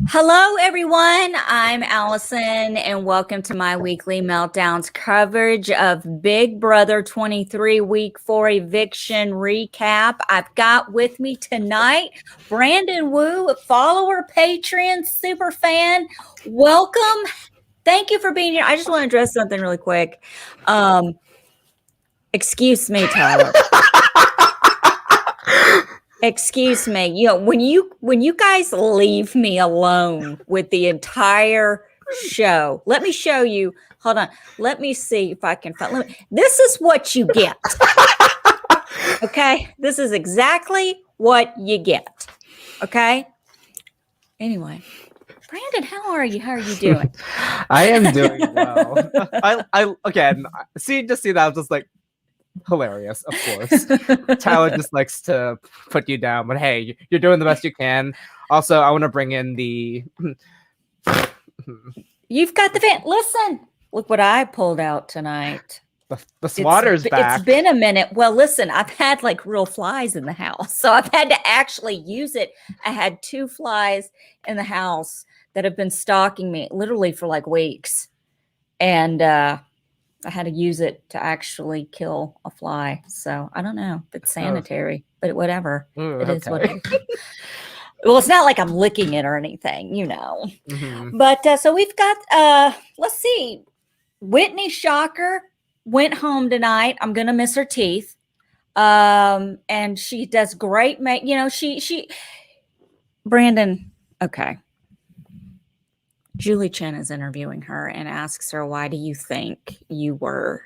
Hello, everyone. I'm Allison, and welcome to my weekly Meltdowns coverage of Big Brother 23 Week 4 Eviction recap. I've got with me tonight Brandon Wu, follower, Patreon, super fan. Welcome. Thank you for being here. I just want to address something really quick. Excuse me, Tyler. Excuse me. When you guys leave me alone with the entire show, let me show you. Hold on. Let me see if I can find. This is what you get. Okay? This is exactly what you get. Okay? Anyway, Brandon, how are you? How are you doing? I am doing well. I again see that I was just like hilarious, of course. Tyler just likes to put you down, but hey, you're doing the best you can. Also, I want to bring in the You've got the fan. Listen, look what I pulled out tonight. The swatter's back. It's been a minute. Well, listen, I've had like real flies in the house, so I've had to actually use it. I had 2 flies in the house that have been stalking me literally for like weeks, and I had to use it to actually kill a fly. So I don't know if it's sanitary, but whatever. It is what it is. Well, it's not like I'm licking it or anything, Mm-hmm. But so we've got, let's see, Whitney Shocker went home tonight. I'm going to miss her teeth. And she does great. Brandon, okay. Julie Chen is interviewing her and asks her, why do you think you were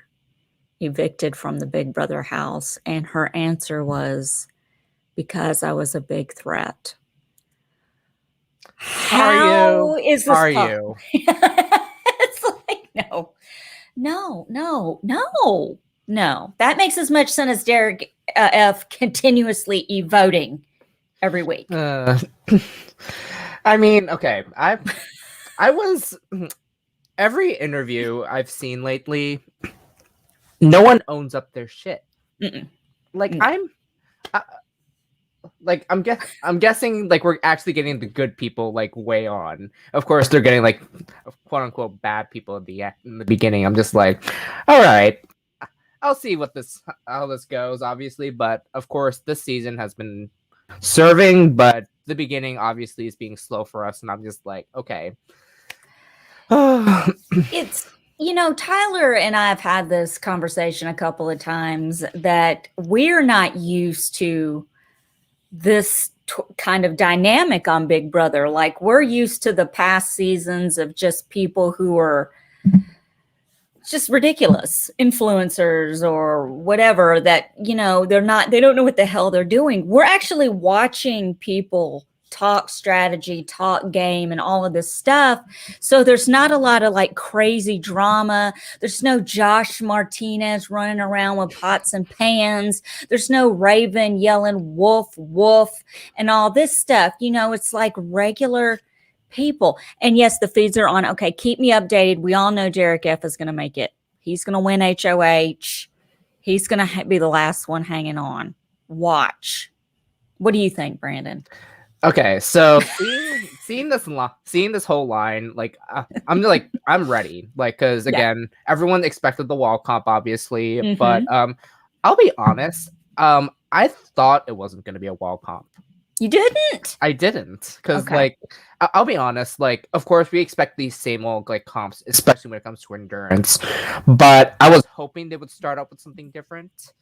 evicted from the Big Brother house? And her answer was, because I was a big threat. How is this? Are you? It's like, no. That makes as much sense as Derek F continuously voting every week. I mean, okay. I was every interview I've seen lately, no one owns up their shit. Mm-mm. Like I'm guessing like we're actually getting the good people like way on. Of course, they're getting like quote unquote bad people in the beginning. I'm just like, all right, I'll see how this goes, obviously. But of course, this season has been serving, but the beginning obviously is being slow for us, and I'm just like, okay. It's Tyler and I have had this conversation a couple of times that we're not used to this kind of dynamic on Big Brother. Like, we're used to the past seasons of just people who are just ridiculous influencers or whatever that, they don't know what the hell they're doing. We're actually watching people talk strategy, talk game, and all of this stuff. So there's not a lot of like crazy drama. There's no Josh Martinez running around with pots and pans. There's no Raven yelling woof, woof, and all this stuff. It's like regular people. And yes, the feeds are on. Okay, keep me updated. We all know Derek F is going to make it. He's going to win HOH. He's going to be the last one hanging on. Watch. What do you think, Brandon? Okay, so seeing this whole line, like I'm ready, like, because again, everyone expected the wall comp, obviously, but I'll be honest, I thought it wasn't going to be a wall comp. You didn't? I didn't, because like I'll be honest, like of course we expect these same old like comps, especially when it comes to endurance, but I was hoping they would start out with something different.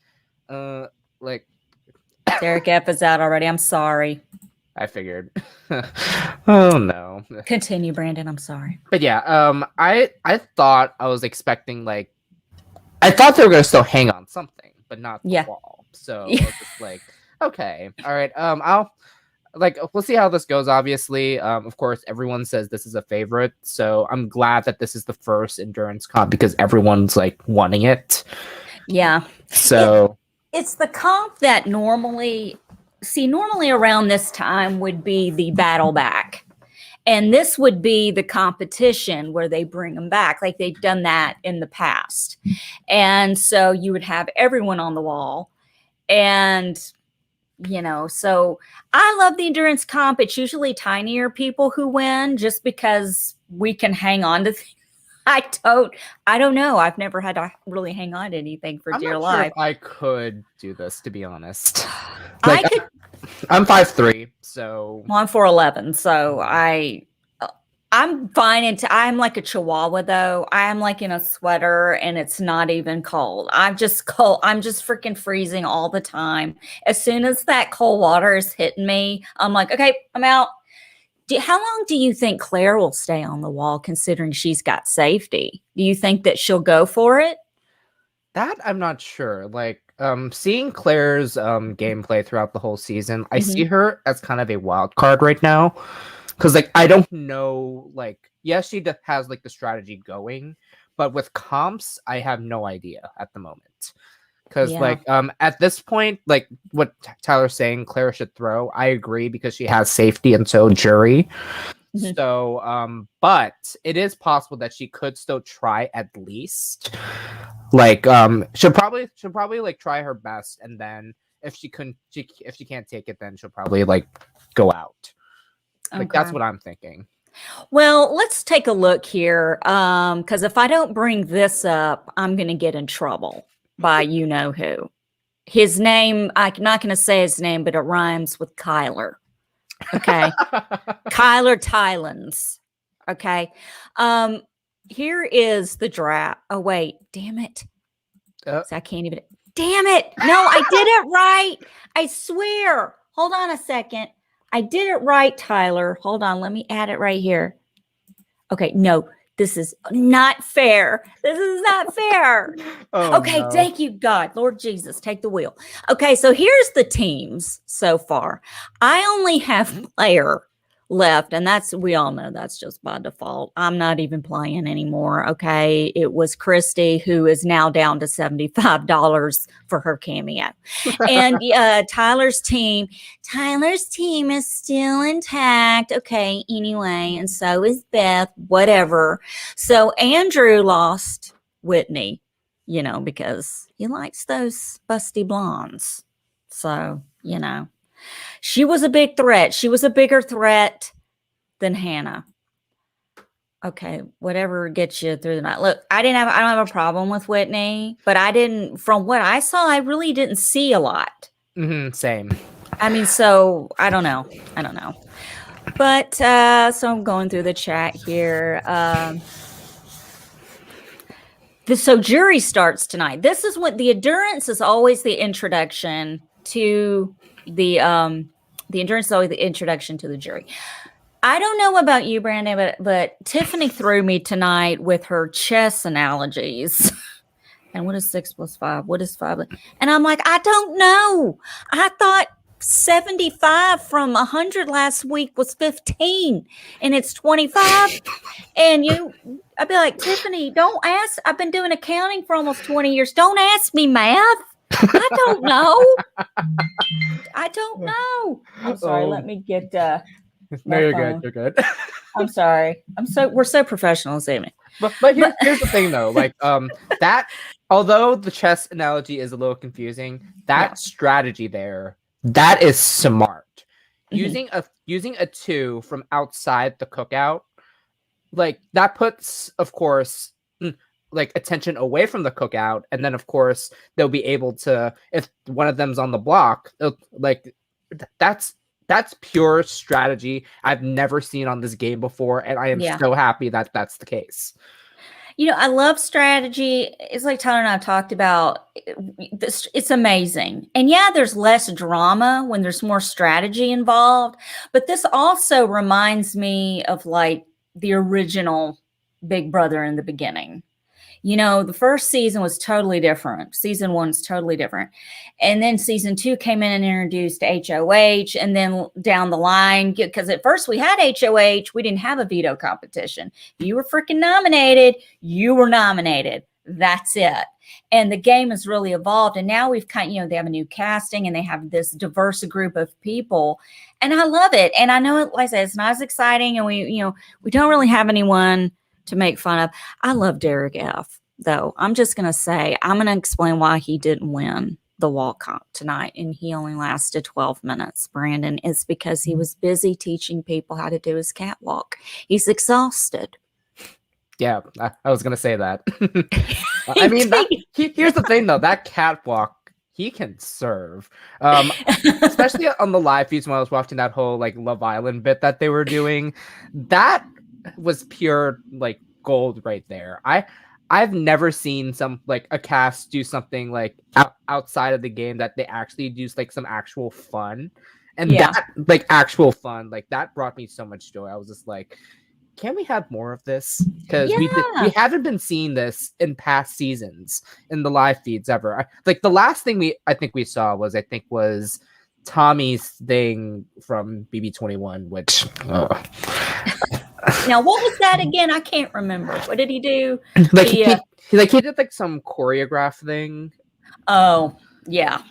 Like Derek F is out already. I'm sorry. I figured. Oh no. Continue, Brandon. I'm sorry. But yeah, I thought I was expecting like I thought they were gonna still hang on something, but not the wall. So I was just like, okay, all right. We'll see how this goes. Obviously, of course, everyone says this is a favorite, so I'm glad that this is the first endurance comp because everyone's like wanting it. Yeah. So it's the comp that normally around this time would be the battle back. And this would be the competition where they bring them back. Like they've done that in the past. And so you would have everyone on the wall. And So I love the endurance comp. It's usually tinier people who win just because we can hang on to things. I don't know. I've never had to really hang on to anything for dear not life. sure if I could do this, to be honest. I could. I'm 5'3", so. Well, I'm 4'11", so I'm fine. I'm like a chihuahua, though. I'm like in a sweater, and it's not even cold. I'm just cold. I'm just freaking freezing all the time. As soon as that cold water is hitting me, I'm like, okay, I'm out. How long do you think Claire will stay on the wall, considering she's got safety? Do you think that she'll go for it? That I'm not sure. Like, seeing Claire's gameplay throughout the whole season, I see her as kind of a wild card right now. Because, like, I don't know, like, yes, she has, like, the strategy going, but with comps, I have no idea at the moment. Because, like, at this point, like, what Tyler's saying, Claire should throw, I agree, because she has safety and so jury. So, but it is possible that she could still try at least. Like, she'll probably, like, try her best, and then if she can't take it, then she'll probably, like, go out. Like, that's what I'm thinking. Well, let's take a look here. Because if I don't bring this up, I'm going to get in trouble by you know who. His name, I'm not going to say his name, but it rhymes with Kyler. Okay. Kyler Tylands. Okay. Here is the draft. Oh, wait. Damn it. So I can't even. Damn it. No, I did it right. I swear. Hold on a second. I did it right, Tyler. Hold on. Let me add it right here. Okay. No, this is not fair. This is not fair. Okay. No. Thank you, God. Lord Jesus, take the wheel. Okay. So here's the teams so far. I only have player left, and we all know that's just by default. I'm not even playing anymore. Okay. It was Christy, who is now down to $75 for her cameo. And Tyler's team is still intact. Okay. Anyway, and so is Beth, whatever. So Andrew lost Whitney, because he likes those busty blondes. So, she was a big threat. She was a bigger threat than Hannah. Okay, whatever gets you through the night. Look, I don't have a problem with Whitney, but from what I saw, I really didn't see a lot. Same. I mean, so I don't know. But so I'm going through the chat here. So jury starts tonight. This is what the endurance is always the introduction to the endurance is always the introduction to the jury. I don't know about you, Brandon, but Tiffany threw me tonight with her chess analogies. And what is 6 + 5? What is 5? And I'm like, I don't know. I thought 75 from 100 last week was 15, and it's 25. And I'd be like, Tiffany, don't ask. I've been doing accounting for almost 20 years. Don't ask me math. I don't know. I don't know. I'm sorry. Let me get. No, you're good. You're good. I'm sorry. We're so professional this evening. But here's the thing, though. Like, that, although the chess analogy is a little confusing, that strategy there, that is smart. Using a 2 from outside the cookout, like, that puts, of course, like, attention away from the cookout, and then, of course, they'll be able to, if one of them's on the block, like, that's pure strategy I've never seen on this game before, and I am so happy that that's the case. I love strategy. It's like Tyler and I have talked about. It's amazing. And there's less drama when there's more strategy involved. But this also reminds me of, like, the original Big Brother in the beginning. The first season was totally different. Season 1's totally different. And then season 2 came in and introduced HOH. And then down the line, because at first we had HOH, we didn't have a veto competition. If you were freaking nominated, you were nominated. That's it. And the game has really evolved. And now we've they have a new casting, and they have this diverse group of people. And I love it. And I know, like I said, it's not as exciting. And we don't really have anyone to make fun of. I love Derek F, though. I'm just going to say, I'm going to explain why he didn't win, the wall comp tonight, and he only lasted 12 minutes, Brandon. It's because he was busy teaching people how to do his catwalk. He's exhausted. Yeah, I was gonna say that. I mean, here's the thing though. That catwalk, he can serve. Especially on the live feeds when I was watching that whole like Love Island bit that they were doing. That was pure like gold right there. I've never seen some like a cast do something like outside of the game that they actually do like some actual fun, and that like actual fun like that brought me so much joy. I was just like, can we have more of this? Because we haven't been seeing this in past seasons in the live feeds ever. Like the last thing I think we saw was Tommy's thing from BB21, which now what was that again? I can't remember. What did he do? Like he did like some choreograph thing. Oh yeah.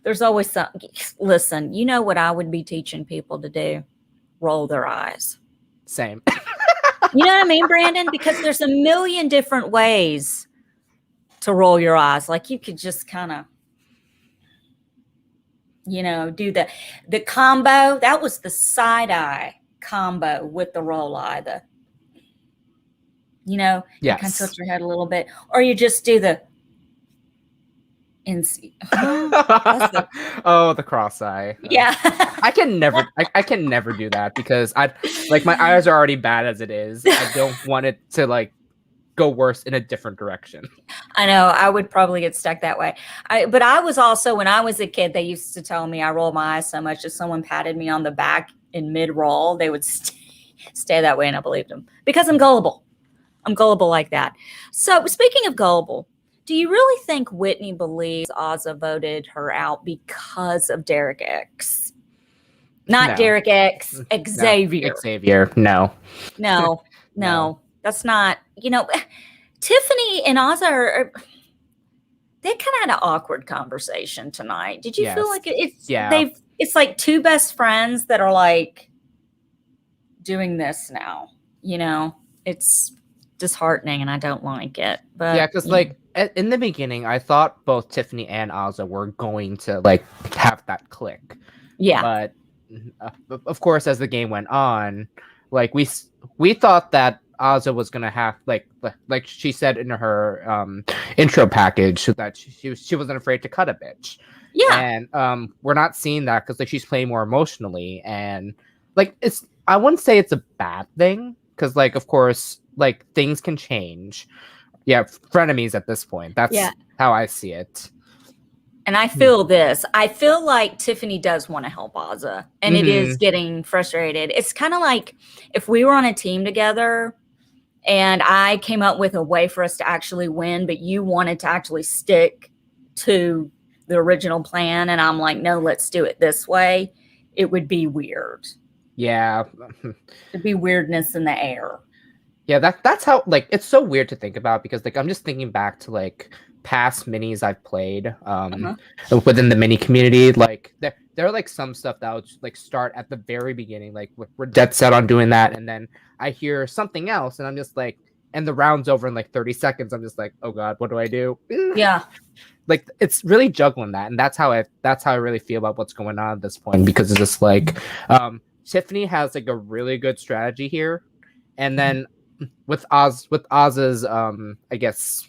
There's always some. Listen, you know what I would be teaching people to do? Roll their eyes. Same. You know what I mean, Brandon? Because there's a million different ways to roll your eyes. Like you could just kind of, do the combo. That was the side eye combo with the roll eye. You kind of tilt your head a little bit, or you just do the. The cross eye. Yeah. I can never do that because my eyes are already bad as it is. I don't want it to like go worse in a different direction. I know I would probably get stuck that way. But I was also, when I was a kid, they used to tell me I roll my eyes so much if someone patted me on the back in mid roll, they would stay that way, and I believed them because I'm gullible. I'm gullible like that. So speaking of gullible, do you really think Whitney believes Azah voted her out because of Derek X? Not Derek X, Xavier. No, Xavier, no. No. That's not, Tiffany and Azah they kind of had an awkward conversation tonight. Did you feel like it's like two best friends that are like doing this now, It's disheartening and I don't like it. But yeah, because like in the beginning, I thought both Tiffany and Azah were going to like have that click. Yeah, but of course, as the game went on, like we thought that Azah was gonna have like she said in her intro package that she wasn't afraid to cut a bitch. Yeah, and we're not seeing that because like she's playing more emotionally, and like I wouldn't say it's a bad thing because like of course like things can change. Yeah, frenemies at this point. That's how I see it. And I feel this. I feel like Tiffany does want to help Azah, and it is getting frustrated. It's kind of like if we were on a team together and I came up with a way for us to actually win, but you wanted to actually stick to the original plan, and I'm like, no, let's do it this way. It would be weird. Yeah. It'd be weirdness in the air. Yeah, that's how like it's so weird to think about because like I'm just thinking back to like past minis I've played within the mini community. Like there are like some stuff that would like start at the very beginning, like we're dead set on doing that, and then I hear something else and I'm just like, and the round's over in like 30 seconds. I'm just like, oh god, what do I do? Yeah. Like it's really juggling that, and that's how I really feel about what's going on at this point, because it's just like Tiffany has like a really good strategy here, and then with Azah's I guess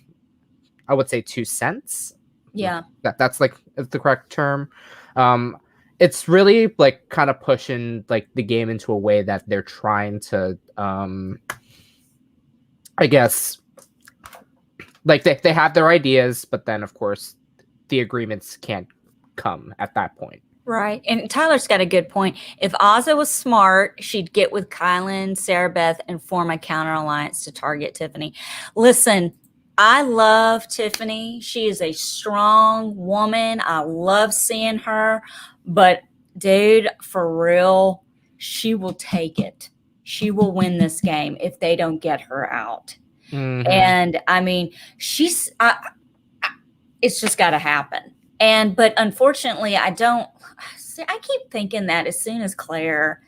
I would say 2 cents. Yeah. That's like the correct term. It's really like kind of pushing like the game into a way that they're trying to I guess like they have their ideas, but then of course the agreements can't come at that point. Right. And Tyler's got a good point. If Azah was smart, she'd get with Kyland, Sarah Beth, and form a counter alliance to target Tiffany. Listen, I love Tiffany. She is a strong woman. I love seeing her. But dude, for real, she will take it. She will win this game if they don't get her out. Mm-hmm. And I mean, it's just got to happen. But unfortunately, I keep thinking that as soon as Claire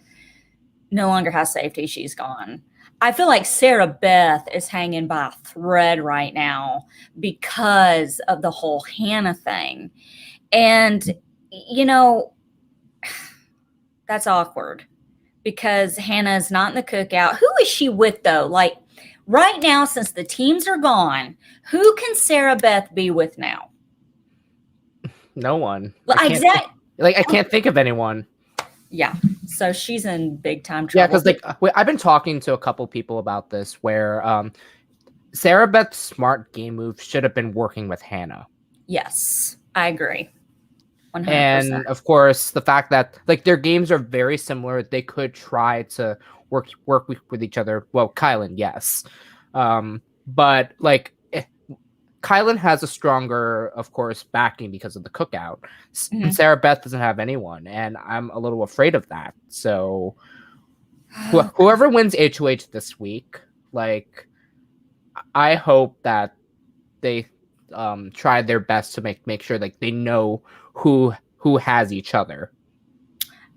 no longer has safety. She's gone. I feel like Sarah Beth is hanging by a thread right now because of the whole Hannah thing. And, you know, that's awkward because Hannah is not in the cookout. Who is she with, though? Like, right now, since the teams are gone, who can Sarah Beth be with now? No one. Well, exactly. I can't think of anyone. Yeah. So she's in big time trouble. Yeah, because like I've been talking to a couple people about this where Sarah Beth's smart game move should have been working with Hannah. Yes, I agree. 100%. And of course, the fact that like their games are very similar, they could try to work with each other. Well, Kyland, yes, but like Kyland has a stronger, of course, backing because of the cookout. And Sarah Beth doesn't have anyone, and I'm a little afraid of that. So whoever wins HOH this week, like I hope that they try their best to make sure like they know who has each other.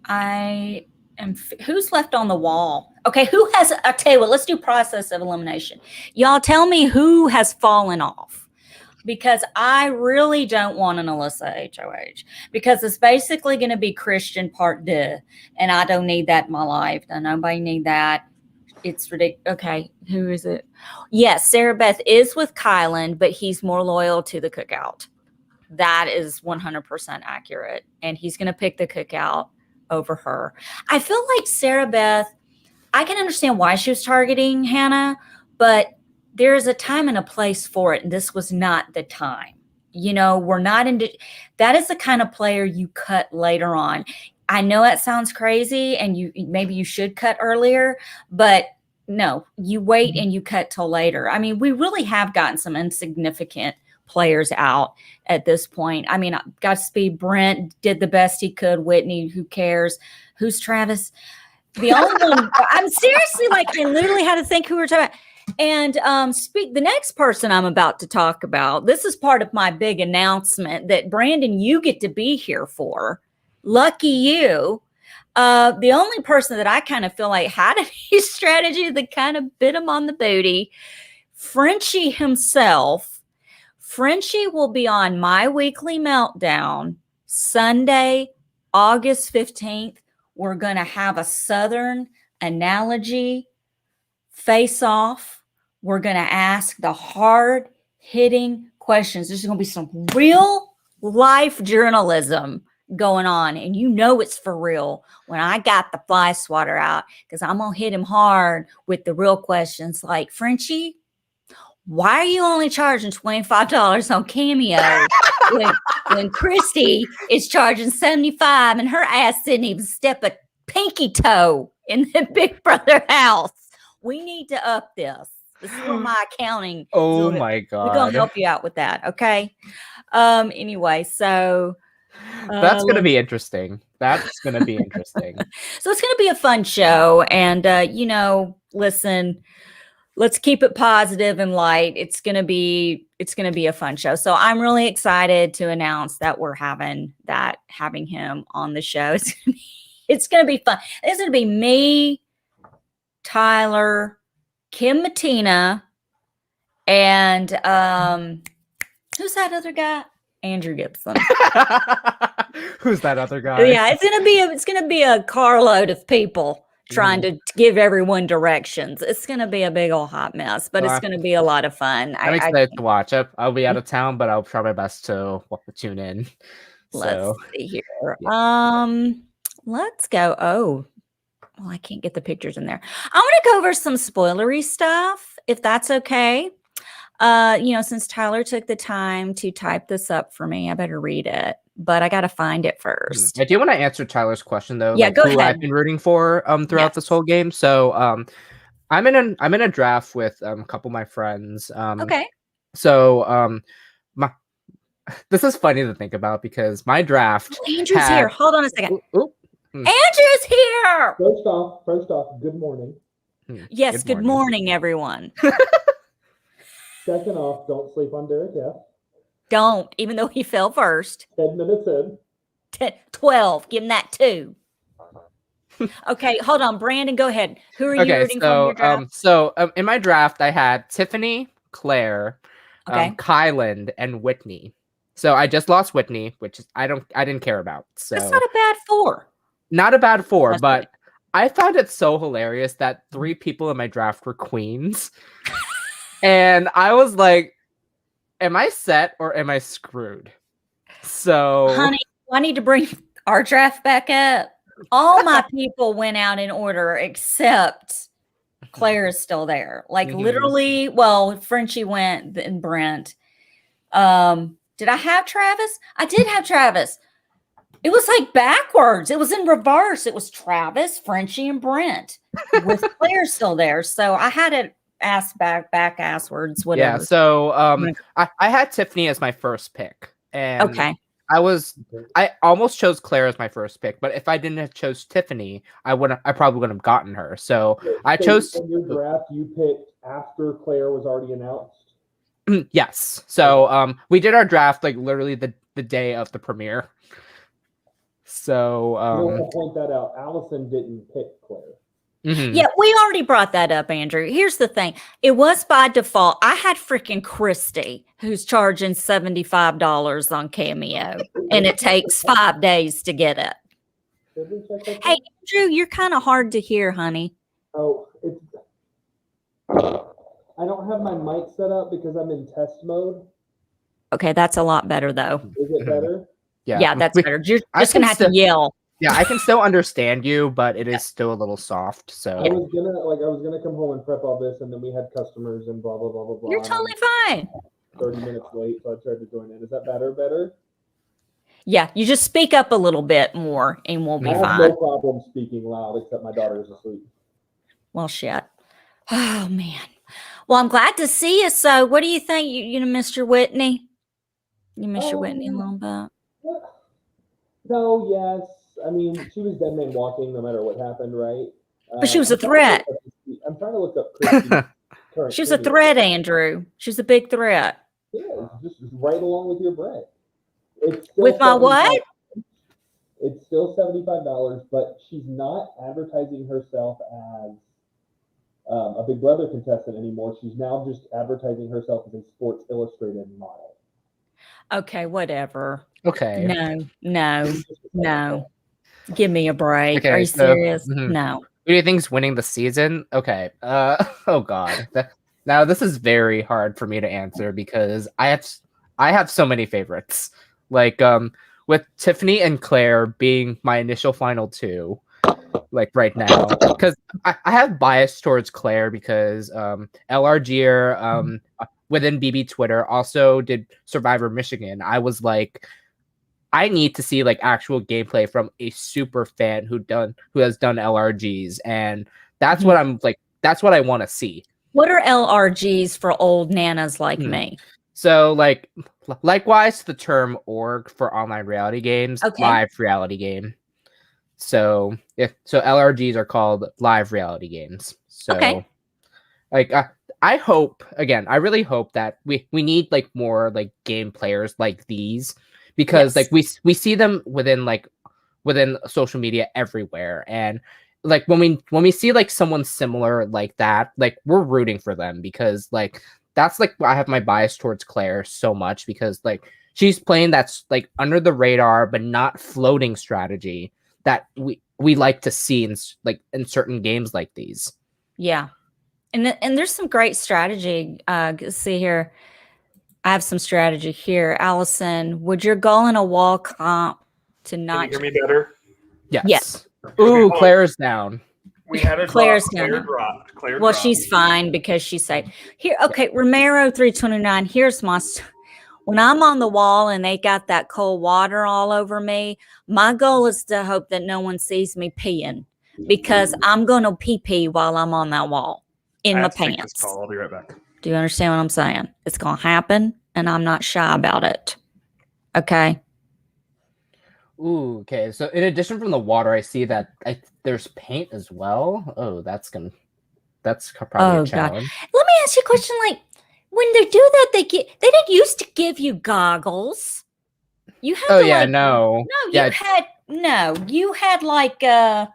Who's left on the wall? Okay, who has? I'll tell you what. Let's do process of elimination. Y'all tell me who has fallen off. Because I really don't want an Alyssa HOH because it's basically going to be Christian part deux, and I don't need that in my life. Nobody need that. It's ridiculous. Okay, who is it? Yes, Sarah Beth is with Kyland, but he's more loyal to the cookout. That is 100% accurate, and he's going to pick the cookout over her. I feel like Sarah Beth, I can understand why she was targeting Hannah, but there is a time and a place for it, and this was not the time. You know, we're not into that is the kind of player you cut later on. I know it sounds crazy, and maybe you should cut earlier, but no, you wait and you cut till later. I mean, we really have gotten some insignificant players out at this point. I mean, Godspeed Brent did the best he could. Whitney, who cares? Who's Travis? The only one I'm seriously like, I literally had to think who we're talking about. And the next person I'm about to talk about, this is part of my big announcement that Brandon, you get to be here for. Lucky you. The only person that I kind of feel like had a strategy that kind of bit him on the booty, Frenchie himself. Frenchie will be on My Weekly Meltdown Sunday, August 15th. We're going to have a Southern analogy face-off. We're going to ask the hard-hitting questions. There's going to be some real-life journalism going on, and you know it's for real when I got the fly swatter out, because I'm going to hit him hard with the real questions like, Frenchie, why are you only charging $25 on Cameo when Christy is charging $75 and her ass didn't even step a pinky toe in the Big Brother house? We need to up this. This is where my accounting. Oh my God. We're going to help you out with that. Okay. Anyway, so. That's going to be interesting. That's going to be interesting. So it's going to be a fun show. And, listen, let's keep it positive and light. It's going to be a fun show. So I'm really excited to announce that we're having him on the show. It's going to be fun. It's going to be me, Tyler, Kim Mattina, and who's that other guy? Andrew Gibson. Who's that other guy? Yeah, it's gonna be a carload of people trying to give everyone directions. It's gonna be a big old hot mess, but it's gonna be a lot of fun. I'm excited to watch it. I'll be out of town, but I'll try my best to tune in. Let's see here. Yeah. Let's go. Oh. Well, I can't get the pictures in there. I want to go over some spoilery stuff, if that's okay. Since Tyler took the time to type this up for me, I better read it, but I got to find it first. I do want to answer Tyler's question though. Yeah, go ahead. I've been rooting for throughout this whole game. So I'm in a draft with a couple of my friends. Okay. So this is funny to think about because my draft. Oh, Andrew's here. Hold on a second. Andrew's here. First off, good morning. Yes, good morning, everyone. Second off, don't sleep on Derek F. Don't, even though he fell first. 10 minutes in. 12, give him that 2. Okay, hold on, Brandon, go ahead. Who are you Okay, rooting from your draft? in my draft, I had Tiffany, Claire, Okay. Kyland, and Whitney. So I just lost Whitney, which I didn't care about. That's So not a bad 4. not a bad 4, That's but I found it so hilarious that 3 people in my draft were queens. And I was like, am I set or am I screwed? So Honey, I need to bring our draft back up. All my people went out in order except Claire is still there. Like literally, well, Frenchie went and Brent. Did I have Travis? I did have Travis. It was like backwards. It was in reverse. It was Travis, Frenchie, and Brent with Claire still there. So I had it ass back asswards, whatever. yeah, so I had Tiffany as my first pick. And Okay. I almost chose Claire as my first pick, but if I didn't have chose Tiffany, I probably wouldn't have gotten her. So I chose in your draft. You picked after Claire was already announced. yes. So we did our draft like literally the day of the premiere. So I want to point that out. Allison didn't pick Claire. Yeah, we already brought that up, Andrew. Here's the thing. It was by default. I had freaking Christy, who's charging $75 on Cameo, and it takes 5 days to get it. Did we check that Hey, out? Andrew, you're kind of hard to hear, honey. Oh, I don't have my mic set up because I'm in test mode. Okay, that's a lot better, though. Is it better? Yeah, that's better. You're I just going to can have to yell. Yeah, I can still understand you, but it is still a little soft. So I was gonna come home and prep all this, and then we had customers and blah blah blah blah blah. You're totally fine. 30 minutes late, so I tried to join in. Is that better? Yeah, you just speak up a little bit more, and we'll be I have fine. no problem speaking loud, except my daughter is asleep. Well, shit. Oh, man. Well, I'm glad to see you. So what do you think? You miss your Whitney? You miss your Whitney a little bit? No, yes. I mean, she was dead man walking no matter what happened, right? But she was a threat. I'm trying to look up Christy's current She was a video. threat, Andrew. She was a big threat. Yeah, just right along with your Brent. It's With my what? It's still $75, but she's not advertising herself as a Big Brother contestant anymore. She's now just advertising herself as a Sports Illustrated model. Okay, whatever. okay. No. Give me a break. Okay, Are you so- serious? mhm. No. Who do you think's winning the season? Okay. Oh god. Now this is very hard for me to answer because I have so many favorites. Like with Tiffany and Claire being my initial final 2, like right now, because I have bias towards Claire because LRGer within BB Twitter also did Survivor Michigan. I was like, I need to see like actual gameplay from a super fan who has done LRGs, and that's what I'm like. That's what I want to see. What are LRGs for old nanas like me? So like, likewise, the term org for online reality games, Okay. live reality game. So LRGs are called live reality games. So Okay. like I hope I really hope that we need like more like game players like these. Because Yes. like we see them within social media everywhere, and like when we see like someone similar like that, like we're rooting for them because like that's like I have my bias towards Claire so much because like she's playing that's like under the radar but not floating strategy that we like to see in certain games like these. Yeah. And there's some great strategy. See here. I have some strategy here. Allison, would your goal in a wall comp to Can not you hear me better? Yes. Yes. Ooh, Okay. Claire's down. We had a Claire's drop. Claire down. dropped. Claire well, dropped. she's fine because she's safe. Here, okay, Romero 329. Here's my when I'm on the wall and they got that cold water all over me, my goal is to hope that no one sees me peeing because I'm gonna pee while I'm on that wall in I my have to take this pants. call. I'll be right back. Do you understand what I'm saying? It's going to happen, and I'm not shy about it. Okay? Ooh, okay. So in addition from the water, I see that there's paint as well. Oh, that's probably Oh, a God. challenge. Let me ask you a question. Like, when they do that, they didn't used to give you goggles. You had Oh to, yeah, like, no. no, Yeah. you had No, you had like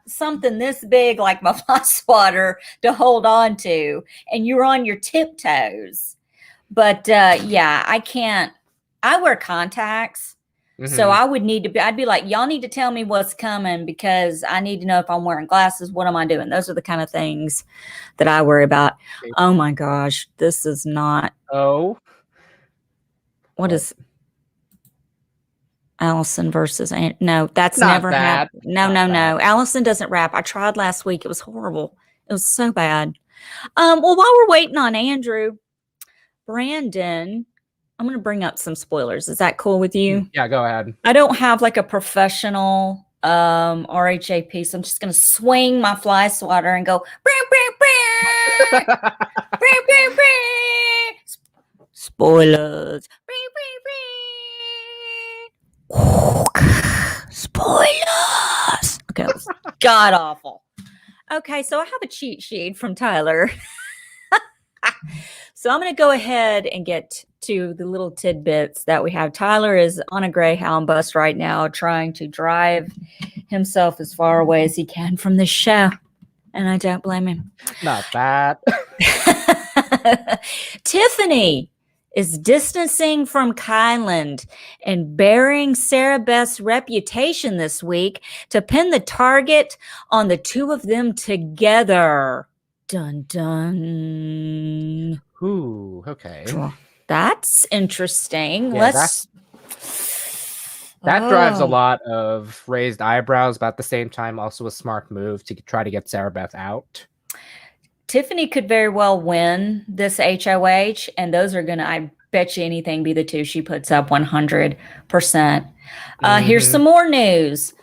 something this big, like my fly swatter, to hold on to, and you're on your tiptoes. But yeah, I can't. I wear contacts, so I would need to be. I'd be like, y'all need to tell me what's coming because I need to know if I'm wearing glasses. What am I doing? Those are the kind of things that I worry about. Oh my gosh, this is not. Oh, What is Allison versus no, that's Not never that. happened. No, Not no. Allison doesn't rap. I tried last week. It was horrible. It was so bad. Well, while we're waiting on Andrew, Brandon, I'm going to bring up some spoilers. Is that cool with you? yeah, go ahead. I don't have like a professional RHAP, so I'm just going to swing my fly swatter and go spoilers. Spoilers. Okay, that was god awful. Okay, so I have a cheat sheet from Tyler. So I'm going to go ahead and get to the little tidbits that we have. Tyler is on a Greyhound bus right now, trying to drive himself as far away as he can from the show. And I don't blame him. Not that. Tiffany is distancing from Kyland and bearing Sarah Beth's reputation this week to pin the target on the two of them together. Dun dun. Ooh, okay. That's interesting. Yeah, Let's. That drives a lot of raised eyebrows, but at the same time, also a smart move to try to get Sarah Beth out. Tiffany could very well win this HOH, and those are going to, I bet you anything, be the two she puts up 100%. Here's some more news.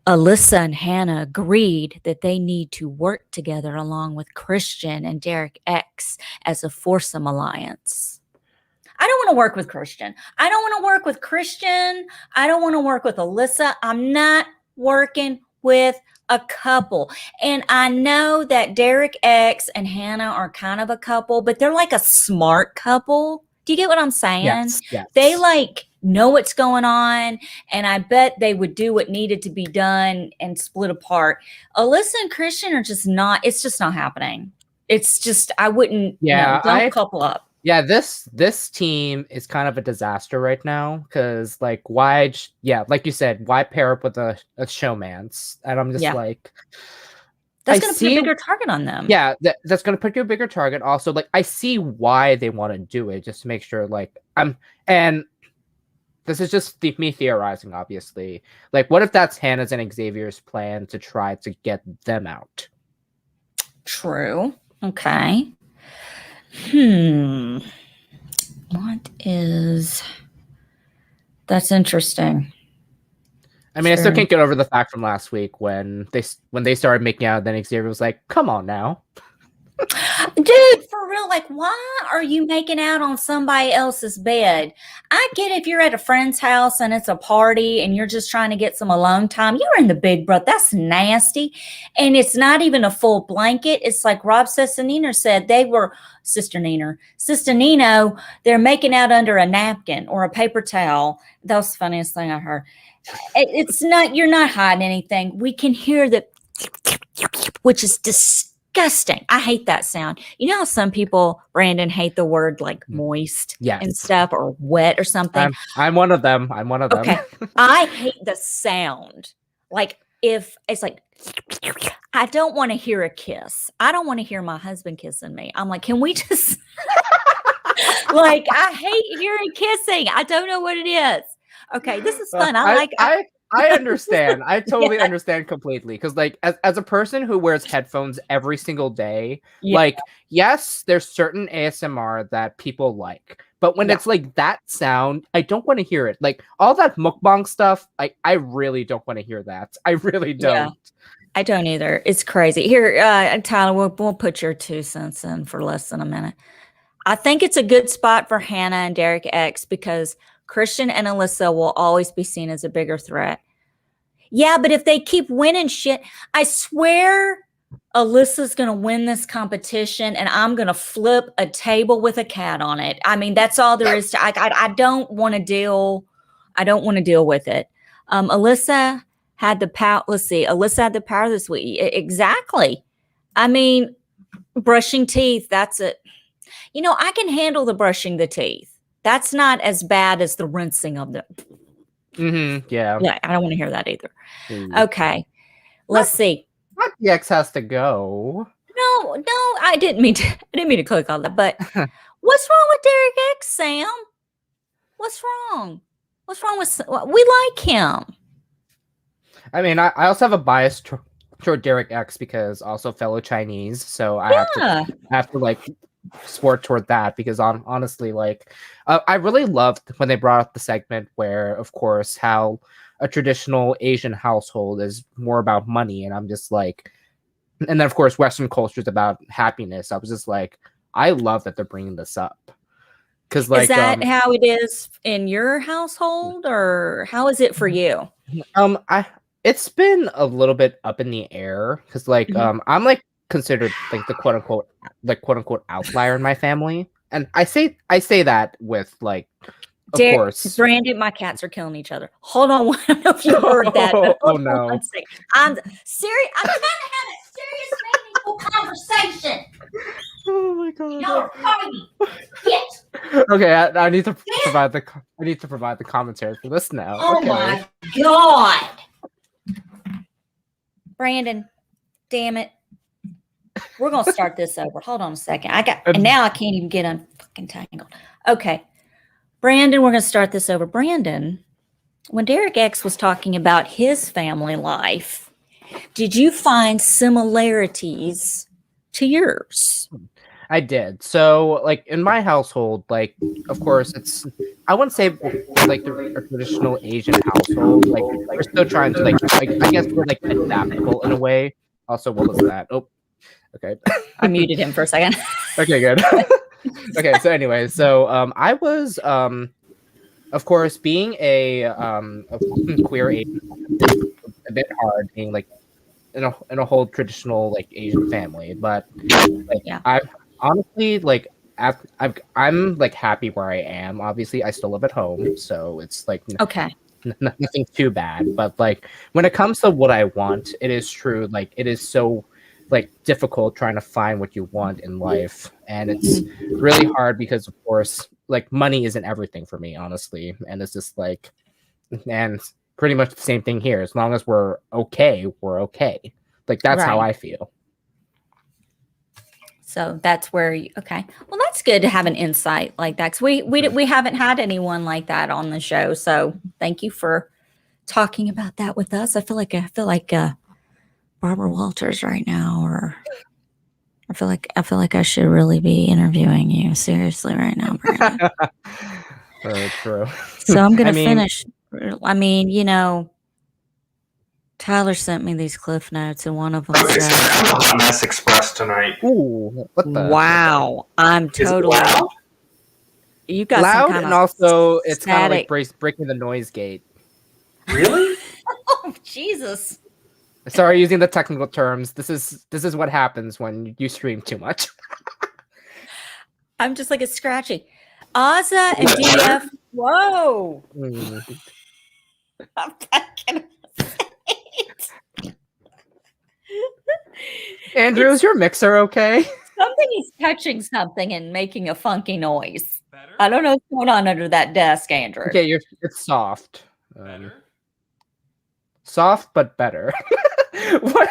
Alyssa and Hannah agreed that they need to work together along with Christian and Derek X as a foursome alliance. I don't want to work with Christian. I don't want to work with Christian. I don't want to work with Alyssa. I'm not working with a couple. And I know that Derek X and Hannah are kind of a couple, but they're like a smart couple. Do you get what I'm saying? Yes. They like know what's going on, and I bet they would do what needed to be done and split apart. Alyssa and Christian are just not, it's just not happening. It's just, I wouldn't, don't couple up. Yeah, this team is kind of a disaster right now because, like, why? Yeah, like you said, why pair up with a showmance? And I'm just like, that's going to put a bigger target on them. Yeah, that's going to put you a bigger target. Also, like, I see why they want to do it, just to make sure, like, and this is just me theorizing, obviously. Like, what if that's Hannah's and Xavier's plan to try to get them out? True. Okay. That's interesting. I mean, I still can't get over the fact from last week when they started making out, then Xavier was like, come on now. Dude, for real, like, why are you making out on somebody else's bed? I get if you're at a friend's house and it's a party and you're just trying to get some alone time. You're in the big brother. That's nasty. And it's not even a full blanket. It's like Rob Sessanino said, they were, Sister Nino, they're making out under a napkin or a paper towel. That was the funniest thing I heard. It's not, you're not hiding anything. We can hear that, which is disgusting. I hate that sound. You know how some people, Brandon, hate the word like moist and stuff or wet or something? I'm one of them. Okay. I hate the sound. Like if it's like, I don't want to hear a kiss. I don't want to hear my husband kissing me. I'm like, can we just like, I hate hearing kissing. I don't know what it is. Okay, this is fun. I understand. I totally understand completely. Because, like, as a person who wears headphones every single day, like, yes, there's certain ASMR that people like. But when it's like that sound, I don't want to hear it. Like, all that mukbang stuff, I really don't want to hear that. I really don't. Yeah, I don't either. It's crazy. Here, Tyler, we'll put your 2 cents in for less than a minute. I think it's a good spot for Hannah and Derek X because Christian and Alyssa will always be seen as a bigger threat. Yeah, but if they keep winning shit, I swear Alyssa's going to win this competition and I'm going to flip a table with a cat on it. I mean, that's all there is to I don't want to deal with it. Alyssa, had the power. Let's see, Alyssa had the power this week. Exactly. I mean, brushing teeth, that's it. You know, I can handle the brushing the teeth. That's not as bad as the rinsing of them. Yeah. Yeah, I don't want to hear that either. Mm. Okay. Let's see. Not the X has to go. No, I didn't mean to click on that. But what's wrong with Derek X, Sam? What's wrong? What's wrong with? We like him. I mean, I also have a bias toward Derek X because also fellow Chinese, so I have to like sport toward that because honestly, like I really loved when they brought up the segment where, of course, how a traditional Asian household is more about money, and I'm just like, and then of course Western culture is about happiness. I was just like, I love that they're bringing this up because like, is that how it is in your household, or how is it for you? It's been a little bit up in the air because like I'm like considered like the quote unquote outlier in my family, and I say that with like, of course, Brandon, my cats are killing each other. Hold on, I don't know if you heard that. But oh no! I'm serious. I'm trying to have a serious, meaningful conversation. Oh my god! Y'all are funny. Yes. Okay, I need to provide the commentary for this now. Oh okay. My god! Brandon, damn it. We're going to start this over. Hold on a second. And now I can't even get unfucking tangled. Okay. Brandon, we're going to start this over. Brandon, when Derek X was talking about his family life, did you find similarities to yours? I did. So, like, in my household, like, of course, I wouldn't say, like, a traditional Asian household. Like, we're still trying to, like I guess we're, like, adaptable in a way. Also, what was that? Oh, okay. I muted him for a second. Okay, good. Okay, so anyway, I was, of course, being a queer Asian, a bit hard being, like, in a whole traditional, like, Asian family. But, like, yeah. Honestly, like, I'm like happy where I am. Obviously, I still live at home, so it's like okay, nothing too bad. But like when it comes to what I want, it is true. Like it is so like difficult trying to find what you want in life, and it's really hard because, of course, like money isn't everything for me, honestly. And it's just like, and pretty much the same thing here. As long as we're okay, we're okay. Like that's how I feel. So that's where okay. Well, that's good to have an insight like that. 'Cause we haven't had anyone like that on the show. So thank you for talking about that with us. I feel like Barbara Walters right now, or I feel like I should really be interviewing you seriously right now, Brandon. True. So I'm gonna finish. I mean, you know, Tyler sent me these cliff notes, and one of them said, "Hot Mess Express tonight." Ooh, what the? Wow, I'm totally. You got loud, some kind and of also it's kind of like breaking the noise gate. Really? Oh Jesus! Sorry, using the technical terms. This is what happens when you stream too much. I'm just like it's scratchy. Azah and DF. Whoa! I'm not gonna Andrew, is your mixer okay? Something is touching something and making a funky noise. Better? I don't know what's going on under that desk, Andrew. Okay, it's soft. Soft but better. What?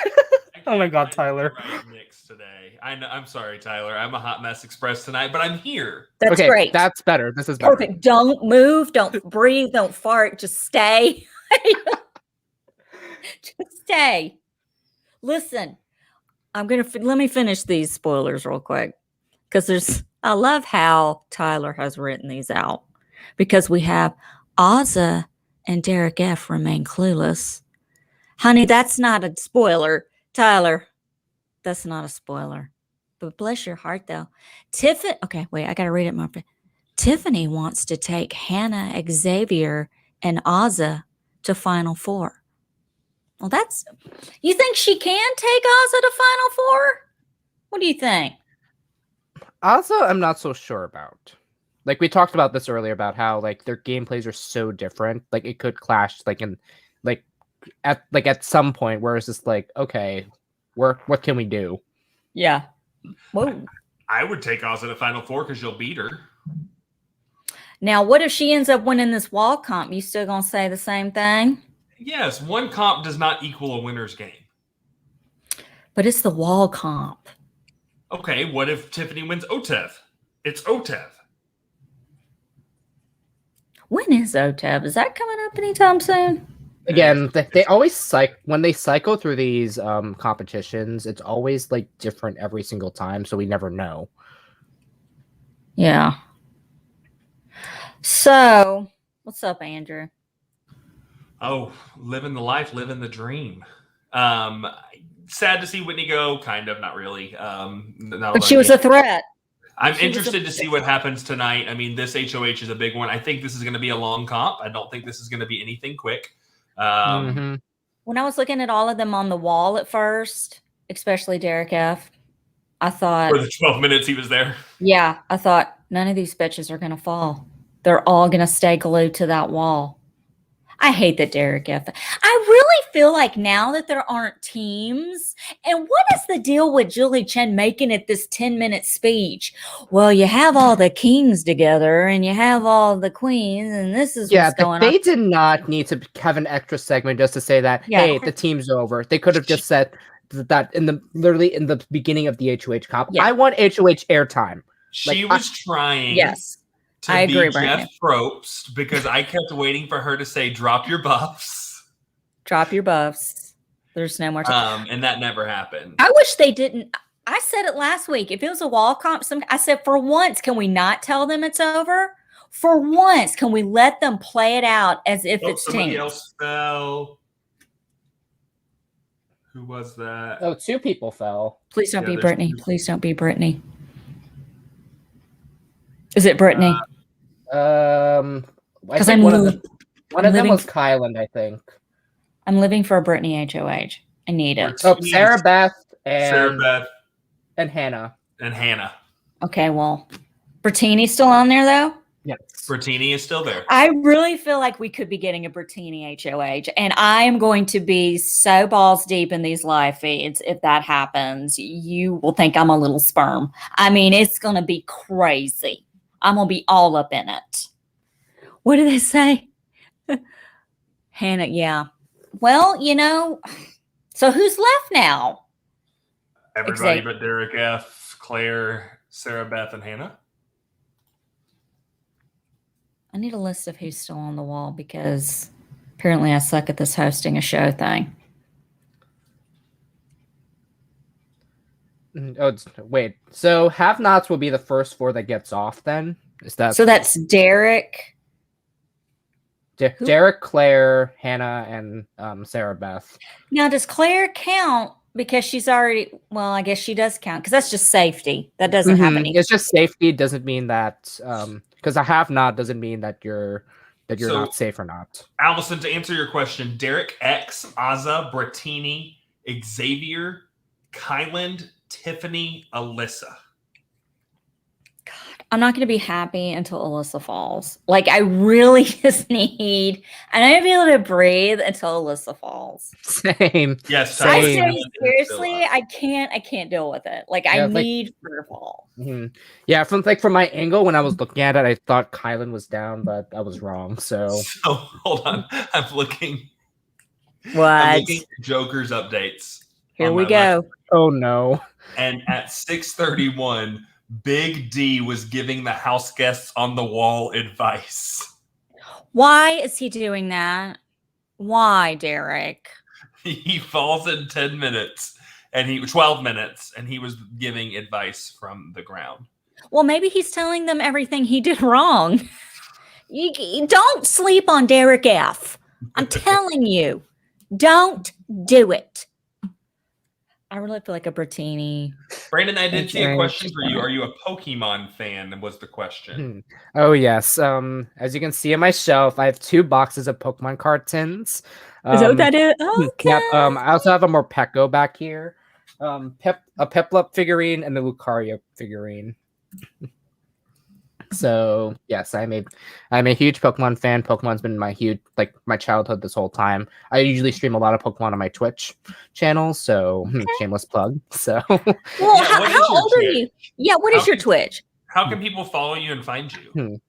Oh my God, Tyler. Mix today. I'm sorry, Tyler. I'm a hot mess express tonight, but I'm here. That's great. That's better. This is better. Perfect. Don't move. Don't breathe. Don't fart. Just stay. Just stay. Listen, let me finish these spoilers real quick because I love how Tyler has written these out because we have Azah and Derek F remain clueless. Honey, that's not a spoiler. Tyler, that's not a spoiler. But bless your heart, though. Tiffany, okay, wait, I got to read it more. Tiffany wants to take Hannah, Xavier, and Azah to Final Four. Well, you think she can take Azah to Final Four? What do you think? Azah, I'm not so sure about. Like, we talked about this earlier about how, like, their gameplays are so different. Like, it could clash, like, in, like, at some point where it's just like, okay, what can we do? Yeah. Whoa. I would take Azah to Final Four because you'll beat her. Now, what if she ends up winning this wall comp? You still gonna say the same thing? Yes, one comp does not equal a winner's game. But it's the wall comp. Okay, what if Tiffany wins OTEV? It's OTEV. When is OTEV? Is that coming up anytime soon? Again, they always when they cycle through these competitions, it's always like different every single time, so we never know. Yeah. So, what's up, Andrew? Oh, living the life, living the dream. Sad to see Whitney go, kind of, not really. But she was a threat. I'm interested to see what happens tonight. I mean, this HOH is a big one. I think this is going to be a long comp. I don't think this is going to be anything quick. When I was looking at all of them on the wall at first, especially Derek F., I thought... For the 12 minutes he was there. Yeah, I thought, none of these bitches are going to fall. They're all going to stay glued to that wall. I hate that Derek F. I really feel like now that there aren't teams, and what is the deal with Julie Chen making it this 10-minute speech? Well, you have all the kings together, and you have all the queens, and this is what's going on. They did not need to have an extra segment just to say that, hey, the team's over. They could have just said that literally in the beginning of the HOH comp. Yeah. I want HOH airtime. She was trying. Yes. I agree, Jeff Probst, because I kept waiting for her to say, drop your buffs. Drop your buffs. There's no more time. And that never happened. I wish they didn't. I said it last week. If it was a wall comp, I said, for once, can we not tell them it's over? For once, can we let them play it out as if it's somebody teams? Else fell. Who was that? Oh, 2 people fell. Please don't be Brittany. Please don't be Brittany. Is it Brittany? Because one of them was Kyland, I think. I'm living for a Brittany HOH. I need it. Oh, Sarah Beth and Hannah. And Hannah. Okay, well, Brittany's still on there though? Yes. Brittany is still there. I really feel like we could be getting a Brittany HOH, and I am going to be so balls deep in these live feeds. If that happens, you will think I'm a little sperm. I mean, it's going to be crazy. I'm going to be all up in it. What do they say? Hannah, yeah. Well, so who's left now? Everybody but Derek F., Claire, Sarah Beth, and Hannah. I need a list of who's still on the wall because apparently I suck at this hosting a show thing. Oh, wait. So have-nots will be the first 4 that gets off then? Is that so? That's Derek. Derek, Claire, Hannah, and Sarah Beth. Now, does Claire count because she's already? Well, I guess she does count because that's just safety. That doesn't have any. It's just safety. It doesn't mean that because a have-not doesn't mean that you're not safe or not. Allison, to answer your question, Derek X, Azah, Brittany, Xavier, Kyland, Tiffany, Alyssa. I'm not going to be happy until Alyssa falls. Like, I really just need, and I'm going to be able to breathe until Alyssa falls. Same. Yes. Same. Seriously, I can't deal with it. Like, I need her to fall. Mm-hmm. Yeah, from my angle when I was looking at it, I thought Kyland was down, but I was wrong. So hold on. I'm looking. What? I'm looking at Joker's updates. Here we go. Left. Oh, no. And at 6:31, Big D was giving the house guests on the wall advice. Why is he doing that? Why, Derek? He falls in 10 minutes and 12 minutes, and he was giving advice from the ground. Well, maybe he's telling them everything he did wrong. You don't sleep on Derek F. I'm telling you, don't do it. I really feel like a Brittany. Brandon, I did see a question for you. Are you a Pokemon fan? Was the question. Oh, yes. As you can see on my shelf, I have 2 boxes of Pokemon card tins. Is that what that is? Okay. Yep. I also have a Morpeko back here. A Piplup figurine and the Lucario figurine. So yes, I'm a huge Pokemon fan. Pokemon's been my childhood this whole time. I usually stream a lot of Pokemon on my Twitch channel, so shameless plug. So Well, Yeah, how what is your old are Twitch? you? Yeah, what is How your can- Twitch? How can people follow you and find you?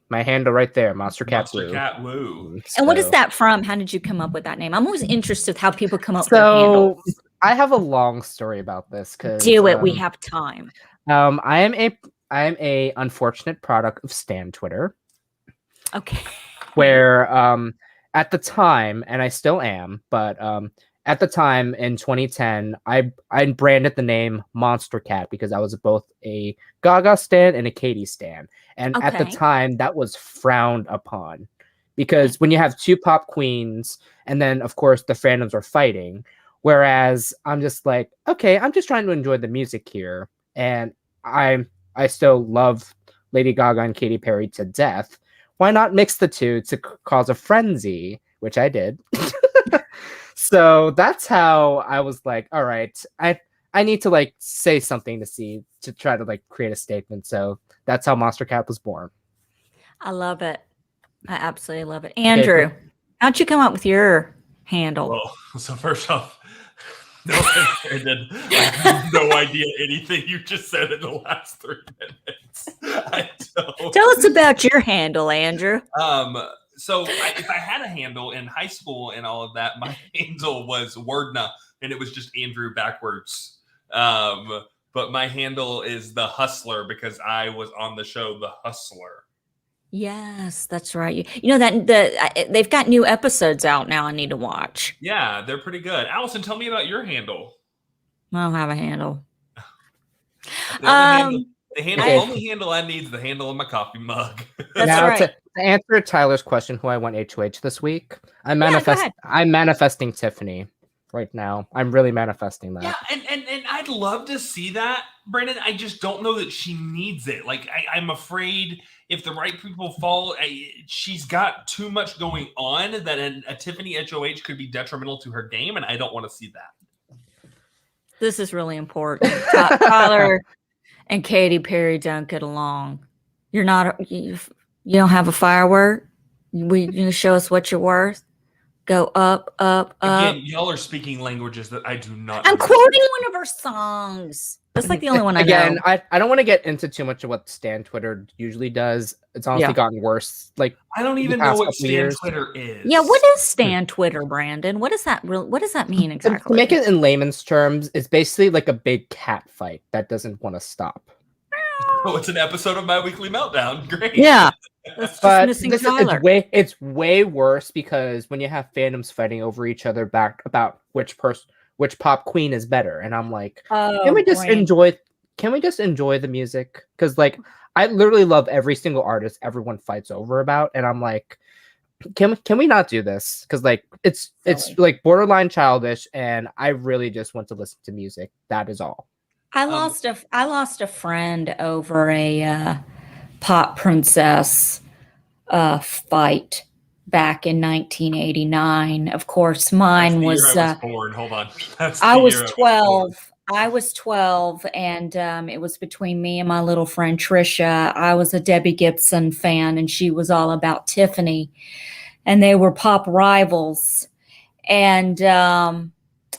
my handle right there, Monster Cat Monster Blue. Cat Woo. And what is So- that from? How did you come up with that name? I'm always interested how people come up with their handle. So I have a long story about this because Do it. We have time. I am a unfortunate product of Stan Twitter, Okay. where at the time, and I still am, but at the time in 2010, I branded the name Monster Cat because I was both a Gaga stan and a Katie stan, and at the Okay. time that was frowned upon because when you have two pop queens, and then of course the fandoms are fighting. Whereas I'm just like, okay, I'm just trying to enjoy the music here, and I still love Lady Gaga and Katy Perry to death. Why not mix the two to cause a frenzy, which I did. So that's how I was like, all right, I need to like say something to try to like create a statement. So that's how Monster Cat was born. I love it. I absolutely love it. Andrew, how'd you come up with your handle? Well, so first off, no offense, Brandon. I have no idea anything you just said in the last 3 minutes. I don't. Tell us about your handle, Andrew. So if I had a handle in high school and all of that, my handle was Wordna, and it was just Andrew backwards. But my handle is The Hustler because I was on the show The Hustler. Yes, that's right. You know that they've got new episodes out now. I need to watch. Yeah, they're pretty good. Allison, tell me about your handle. I don't have a handle. The only handle I need is the handle on my coffee mug. That's Now, right. to answer Tyler's question, who I want HOH this week, I'm Yeah, go ahead. manifesting Tiffany right now. I'm really manifesting that. Yeah, and I'd love to see that, Brandon. I just don't know that she needs it. Like, I'm afraid if the right people fall, she's got too much going on that a Tiffany HOH could be detrimental to her game, and I don't want to see that. This is really important. Tyler and Katy Perry don't get along. You don't have a firework. You show us what you're worth. Go up, up, up. Again, y'all are speaking languages that I do not. I'm understand. quoting one of her songs. That's like the only one I know. I don't want to get into too much of what Stan Twitter usually does. It's honestly gotten worse. Like I don't even the know past what couple Stan years. Twitter is. Yeah, what is Stan Twitter, Brandon? What does that mean To exactly? make it in layman's terms, it's basically like a big cat fight that doesn't want to stop. Oh, it's an episode of My Weekly Meltdown. Great. Yeah. That's just But missing this Tyler. it's way worse because when you have fandoms fighting over each other back about which pop queen is better, and I'm like, can we just enjoy the music? Because like I literally love every single artist everyone fights over about, and I'm like, can we not do this? Because like it's like borderline childish, and I really just want to listen to music. That is all. I lost a friend over a pop princess fight back in 1989. Of course, mine That's the was. year I was born. Hold on. That's the I was year 12. I was 12, and it was between me and my little friend Trisha. I was a Debbie Gibson fan, and she was all about Tiffany, and they were pop rivals. And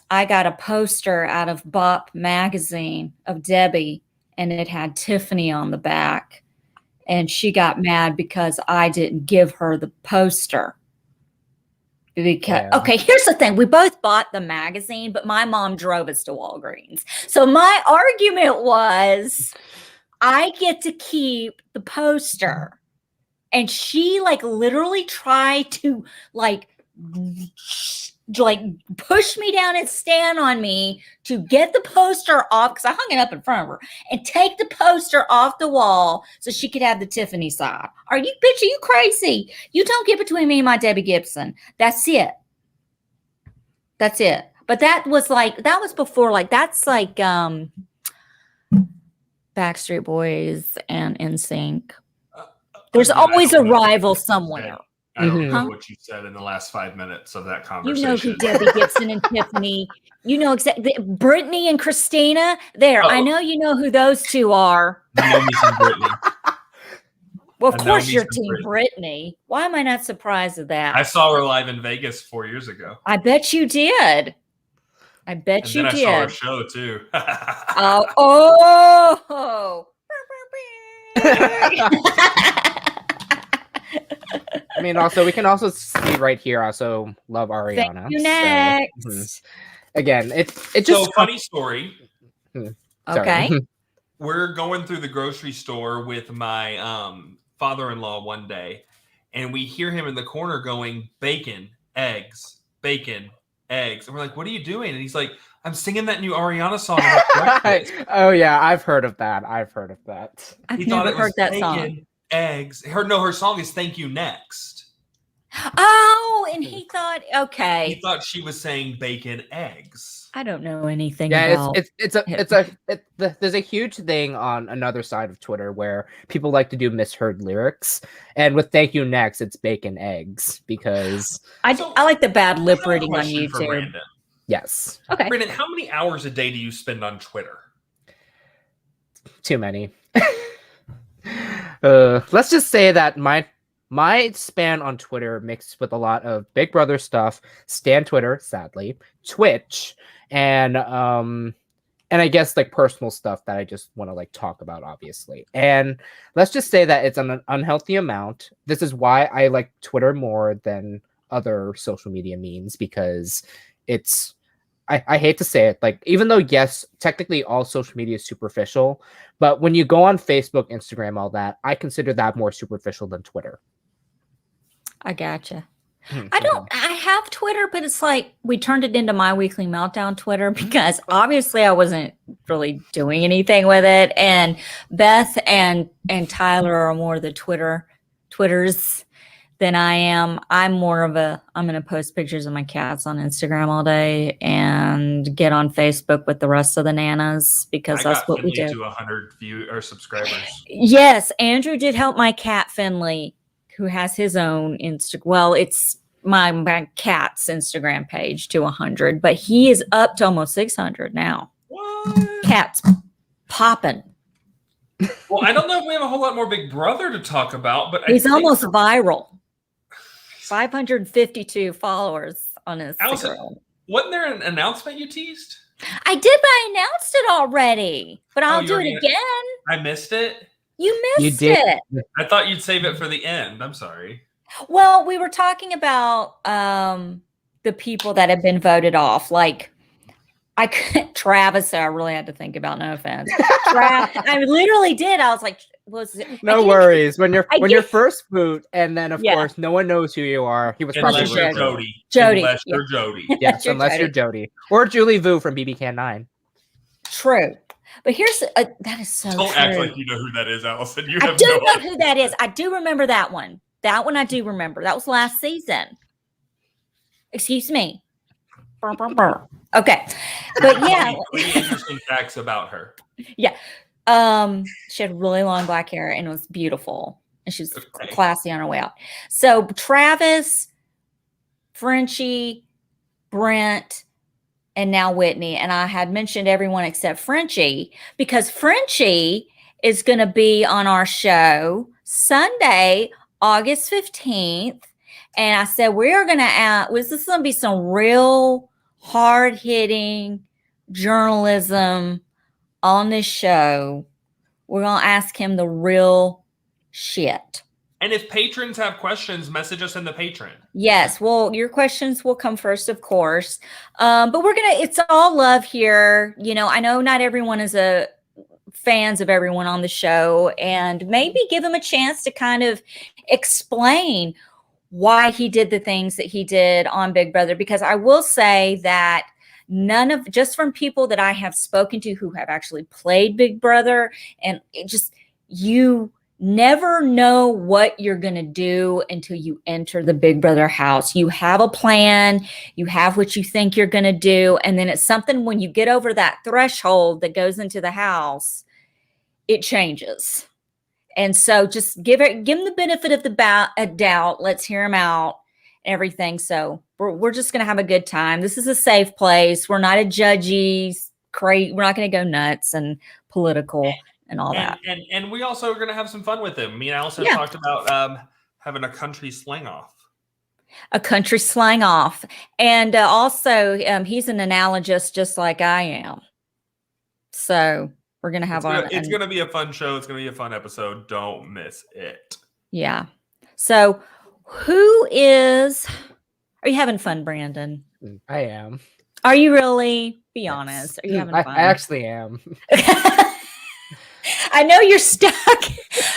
I got a poster out of Bop magazine of Debbie, and it had Tiffany on the back. And she got mad because I didn't give her the poster. Okay, here's the thing. We both bought the magazine, but my mom drove us to Walgreens. So my argument was I get to keep the poster. And she like literally tried to like push me down and stand on me to get the poster off because I hung it up in front of her and take the poster off the wall so she could have the Tiffany side. Are you crazy? You don't get between me and my Debbie Gibson. That's it. But that was before, like, that's like Backstreet Boys and NSYNC. There's always a rival somewhere. I don't know what you said in the last 5 minutes of that conversation. You know who Debbie Gibson and Tiffany. You know exactly. Brittany and Christina. There, I know you know who those two are. You know me some Brittany. Well, of I know course me you're some Team Brittany. Why am I not surprised at that? I saw her live in Vegas 4 years ago. I bet you did. I bet And you then I saw her did. show too. Oh. I mean, also we can also see right here. Also love Ariana. Thank you, so, next. Again, it just So funny story. Okay. We're going through the grocery store with my father-in-law one day, and we hear him in the corner going, bacon, eggs, and we're like, what are you doing? And he's like, I'm singing that new Ariana song about breakfast. Oh yeah, I've heard of that. I've He never thought it heard was that bacon, song. eggs. Her song is Thank You Next. Oh, and he thought, He okay. thought she was saying bacon, eggs. I don't know anything Yeah, about there's a huge thing on another side of Twitter where people like to do misheard lyrics, and with "Thank You Next," it's bacon eggs because I like the bad lip I have a reading on question for YouTube. Brandon. yes, Okay. Brandon, how many hours a day do you spend on Twitter? too many. Let's just say that my span on Twitter mixed with a lot of Big Brother stuff, Stan Twitter, sadly, Twitch, and I guess like personal stuff that I just want to like talk about, obviously. And let's just say that it's an unhealthy amount. This is why I like Twitter more than other social media means, because it's I hate to say it, like, even though yes, technically all social media is superficial, but when you go on Facebook, Instagram, all that, I consider that more superficial than Twitter. I gotcha. I have Twitter, but it's like we turned it into My Weekly Meltdown Twitter because obviously I wasn't really doing anything with it. And Beth and Tyler are more the Twitters than I am. I'm more of I'm going to post pictures of my cats on Instagram all day and get on Facebook with the rest of the nanas because that's what we do. To 100 subscribers. Yes, Andrew did help my cat Finley, who has his own Well, it's my cat's Instagram page to 100, but he is up to almost 600 now. What? Cat's popping. Well, I don't know if we have a whole lot more Big Brother to talk about, but he's almost viral. 552 followers on Instagram. Allison, wasn't there an announcement you teased? I did, but I announced it already. But I'll do it again. I missed it. You missed it. I thought you'd save it for the end. I'm sorry. Well, we were talking about the people that have been voted off. Like, Travis, I really had to think about, no offense. I literally did. I was like, no worries. When you're first boot, and then of course no one knows who you are. He was unless probably Jody. Unless you're Jody. Yes, unless you're Jody or Julie Vu from BB Can 9. True. But here's that is so Don't true. act like you know who that is, Allison. I do know who that is. I do remember that one. That one I do remember. That was last season. Excuse me. Okay. But yeah. Interesting facts about her. Yeah. She had really long black hair and it was beautiful. And she was classy on her way out. So Travis, Frenchie, Brent, and now Whitney. And I had mentioned everyone except Frenchie because Frenchie is going to be on our show Sunday, August 15th. And I said, this is going to be some real hard-hitting journalism on this show. We're going to ask him the real shit. And if patrons have questions, message us in the Patron. Yes, well, your questions will come first, of course. But it's all love here. You know, I know not everyone is fans of everyone on the show, and maybe give him a chance to kind of explain why he did the things that he did on Big Brother. Because I will say that just from people that I have spoken to who have actually played Big Brother, and you never know what you're going to do until you enter the Big Brother house. You have a plan, you have what you think you're going to do, and then it's something when you get over that threshold that goes into the house, it changes. And so just give him the benefit of the doubt. Let's hear him out, everything. So we're just going to have a good time. This is a safe place. We're not a judgy, we're not going to go nuts and political. and all that. And we also are going to have some fun with him. Me and Allison Yeah. talked about having a country slang off. A country slang off. And also, he's an analogist just like I am. So we're going to have It's going to be a fun show. It's going to be a fun episode. Don't miss it. Yeah. So are you having fun, Brandon? I am. Are you really? Be honest. Are you having fun? I actually am. I know you're stuck.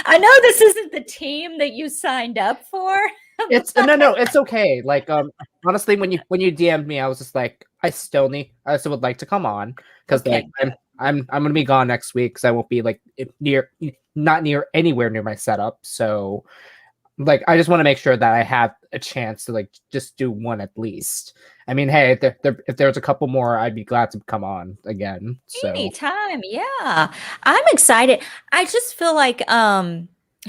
I know this isn't the team that you signed up for. It's no, it's okay. Like, honestly, when you DM'd me, I was just like, I still would like to come on because Okay. like I'm gonna be gone next week because I won't be like not anywhere near my setup. So, like, I just want to make sure that I have a chance to like just do one at least. I mean, hey, if there's a couple more, I'd be glad to come on again. So Anytime. Yeah. I'm excited. I just feel like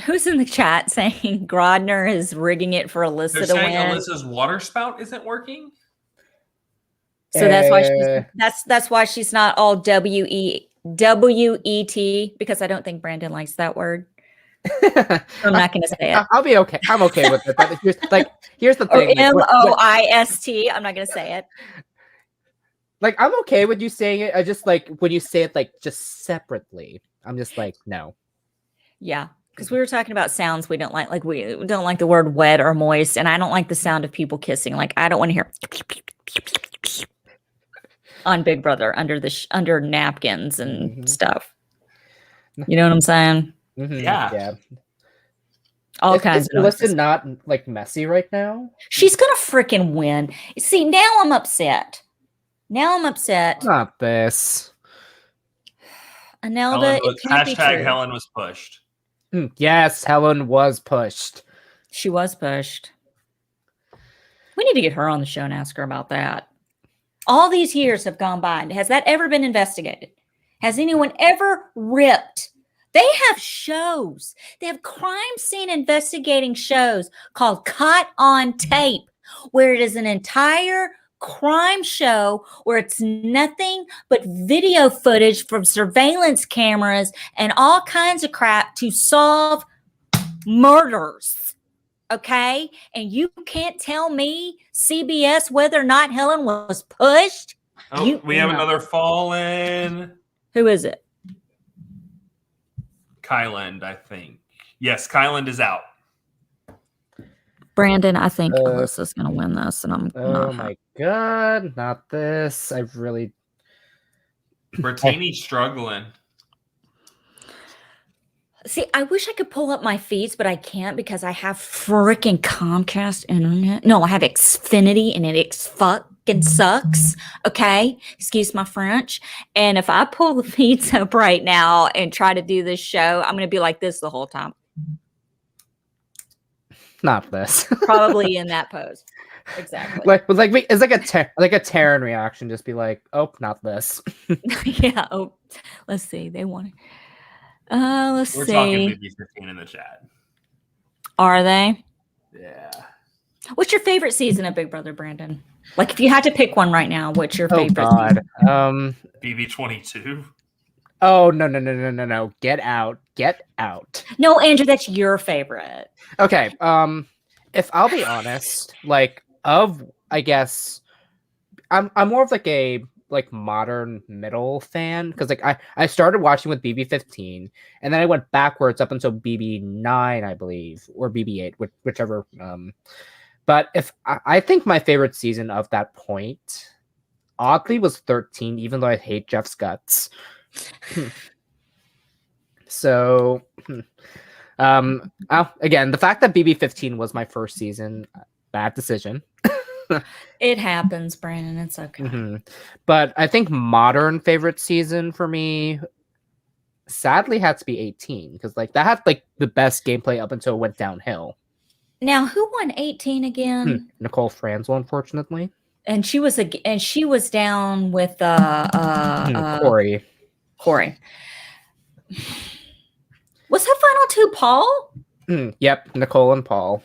who's in the chat saying Grodner is rigging it for Alyssa They're to saying win? Alyssa's water spout isn't working. So that's why she's not all WET, because I don't think Brandon likes that word. I'm not going to say it. I'll be okay. I'm okay with it. But here's the Or thing. MOIST. I'm not going to say it. Like, I'm okay with you saying it. I just like when you say it like just separately. I'm just like, no. Yeah. Because we were talking about sounds we don't like. Like, we don't like the word wet or moist. And I don't like the sound of people kissing. Like, I don't want to hear on Big Brother under napkins and stuff. You know what I'm saying? Mm-hmm. Yeah. All kinds of Alyssa noises. not like messy right now? She's gonna freaking win. See, now I'm upset. Not this. Anelda, it can't be Hashtag true. Helen was pushed. Yes, Helen was pushed. She was pushed. We need to get her on the show and ask her about that. All these years have gone by. Has that ever been investigated? Has anyone ever ripped? They have shows. They have crime scene investigating shows called Caught on Tape, where it is an entire crime show where it's nothing but video footage from surveillance cameras and all kinds of crap to solve murders. Okay? And you can't tell me, CBS, whether or not Helen was pushed. Oh, we have another fallen. Who is it? Kyland, I think. Yes, Kyland is out. Brandon, I think Alyssa's going to win this, and I'm Oh my god, not this. I really. Bertini's struggling. See, I wish I could pull up my feeds, but I can't because I have freaking Comcast internet. No, I have Xfinity, and it fucking sucks. Okay, excuse my French. And if I pull the feeds up right now and try to do this show, I'm going to be like this the whole time. Not this. Probably in that pose. Exactly. It's like a Terran reaction. Just be like, oh, not this. Yeah. Oh, let's see. They want it. Let's We're see. talking BB15 in the chat. Are they? Yeah. What's your favorite season of Big Brother, Brandon? Like, if you had to pick one right now, what's your favorite God. season? BB22. Oh no. Get out. No, Andrew, that's your favorite. Okay. If I'll be honest, I guess I'm more of like a modern middle fan because I started watching with BB15 and then I went backwards up until BB9, I believe, or BB8, whichever. But if I think my favorite season of that point, oddly, was 13, even though I hate Jeff's guts. So, again, the fact that BB15 was my first season, bad decision. It happens, Brandon. It's okay. Mm-hmm. But I think modern favorite season for me, sadly, had to be 18 because that had the best gameplay up until it went downhill. Now, who won 18 again? Nicole Franzel, unfortunately, and she was down with Corey. Was that final two Paul? Yep, Nicole and Paul.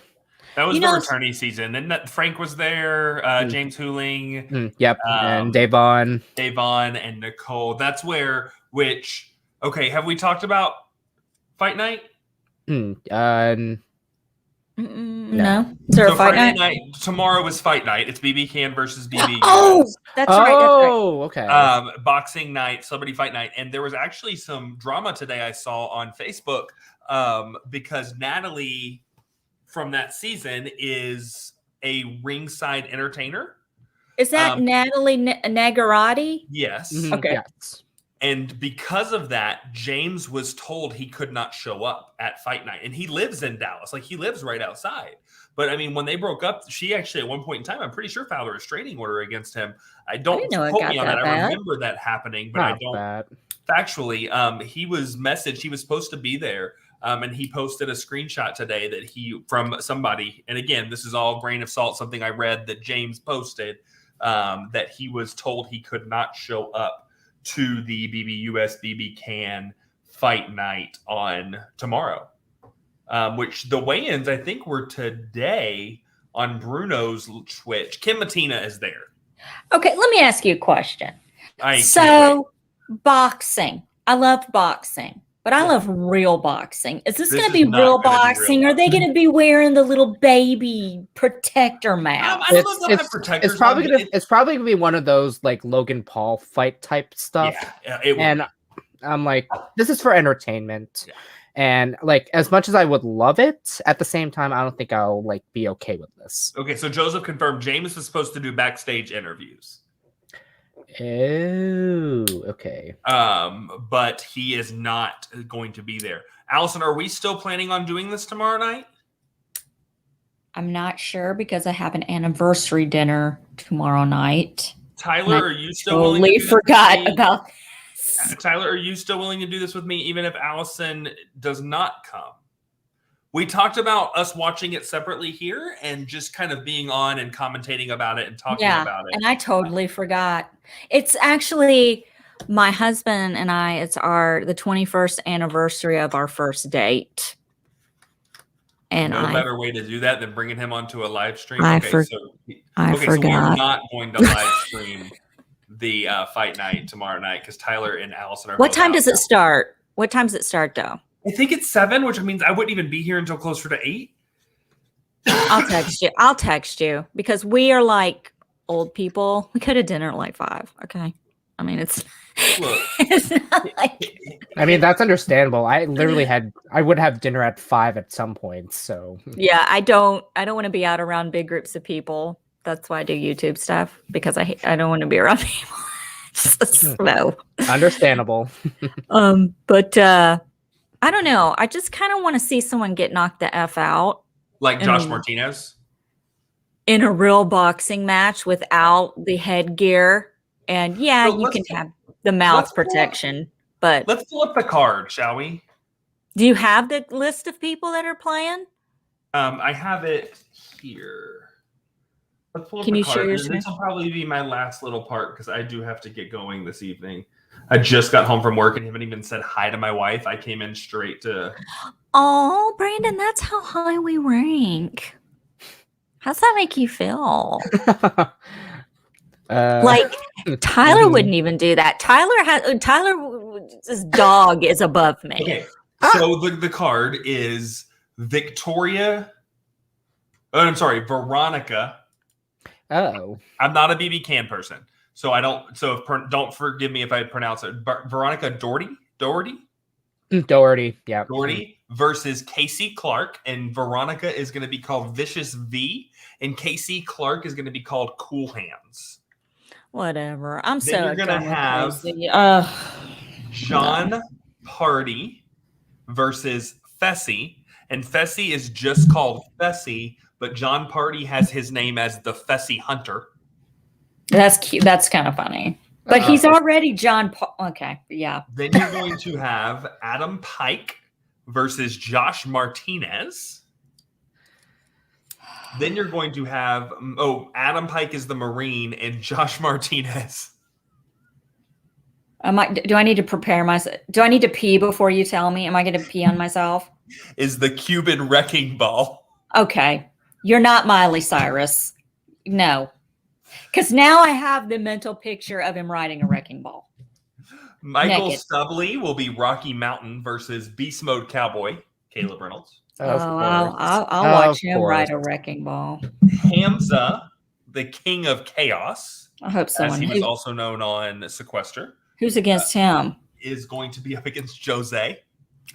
That was the returnee season. And Frank was there, James Hooling. Yep, and Davon and Nicole. That's which Okay, have we talked about Fight Night? No. Is there So a fight Friday night? night, tomorrow is Fight Night. It's BB Can versus BB. Oh, that's right. Oh, okay. Boxing night, celebrity fight night, and there was actually some drama today I saw on Facebook because Natalie from that season is a ringside entertainer. Is that Natalie Nagarati? Yes. Okay. Yes. And because of that, James was told he could not show up at fight night. And he lives in Dallas. Like, he lives right outside. But, I mean, when they broke up, she actually, at one point in time, I'm pretty sure filed a restraining order against him. I don't didn't know it quote got me on that that. bad. I remember that happening, but Not I don't. bad. Factually, he was messaged. He was supposed to be there. And he posted a screenshot today that from somebody. And, again, this is all grain of salt, something I read that James posted, that he was told he could not show up to the BBUS BB Can fight night on tomorrow, which the weigh-ins I think were today on Bruno's Twitch. Kim Matina is there. Okay, let me ask you a question. I can't So, boxing. I love boxing, but I love real boxing. Is this This going to is be not real gonna be real boxing? Or are they going to be wearing the little baby protector mask? I don't know if they'll have protectors. It's probably on, gonna it's probably gonna be one of those like Logan Paul fight type stuff. Yeah, it will. And I'm like, this is for entertainment. Yeah. And like, as much as I would love it, at the same time, I don't think I'll like be okay with this. Okay, so Joseph confirmed James was supposed to do backstage interviews. Oh, okay. But he is not going to be there. Allison, are we still planning on doing this tomorrow night? I'm not sure because I have an anniversary dinner tomorrow night. Tyler, are you still willing to Totally do this forgot with me? about this. Tyler, are you still willing to do this with me even if Allison does not come? We talked about us watching it separately here and just kind of being on and commentating about it and talking about it. And I totally forgot. It's actually my husband and I, it's the 21st anniversary of our first date. And no better way to do that than bringing him onto a live stream. I So we are forgot. not going to live stream the fight night tomorrow night because Tyler and Allison are. What both time out. does it start? What time does it start though? I think it's 7, which means I wouldn't even be here until closer to 8. I'll text you because we are like old people. We could have dinner at like 5. Okay. I mean, Look, it's not like, I mean, that's understandable. I would have dinner at 5 at some point. So yeah, I don't want to be out around big groups of people. That's why I do YouTube stuff because I don't want to be around people. No. understandable. But I don't know. I just kind of want to see someone get knocked the F out like Josh Martinez. in a real boxing match without the headgear. And yeah, So you can have the mouth protection, but Let's pull up the card, shall we? do you have the list of people that are playing? I have it here. Let's pull up Can the you card. share your And screen? this will probably be my last little part because I do have to get going this evening. I just got home from work and haven't even said hi to my wife. I came in straight to. Oh, Brandon, that's how high we rank. How's that make you feel? Like Tyler wouldn't even do that. Tyler's dog is above me. Okay, so the card is Victoria. Oh, I'm sorry, Veronica. Oh, I'm not a BB Can person, so I don't. So don't forgive me if I pronounce it. Veronica Doherty yeah. versus Casey Clark, and Veronica is going to be called Vicious V, and Casey Clark is going to be called Cool Hands. Whatever. I'm Then so you're gonna done with have Casey. John Party versus Fessy, and Fessy is just called Fessy, but John Party has his name as the Fessy Hunter. That's cute. That's kind of funny. But he's already John. Okay, yeah. Then you're going to have Adam Pike versus Josh Martinez. Then you're going to have Adam Pike is the Marine and Josh Martinez. Do I need to prepare myself? Do I need to pee before you tell me? Am I going to pee on myself? Is the Cuban Wrecking Ball. Okay. You're not Miley Cyrus. No. Because now I have the mental picture of him riding a wrecking ball. Michael Naked. Stubley will be Rocky Mountain versus Beast Mode Cowboy, Caleb Reynolds. Of course. I'll watch Of him course. ride a wrecking ball. Hamza, the King of Chaos, I hope as someone he was also known on Sequester, who's against him. is going to be up against Jose.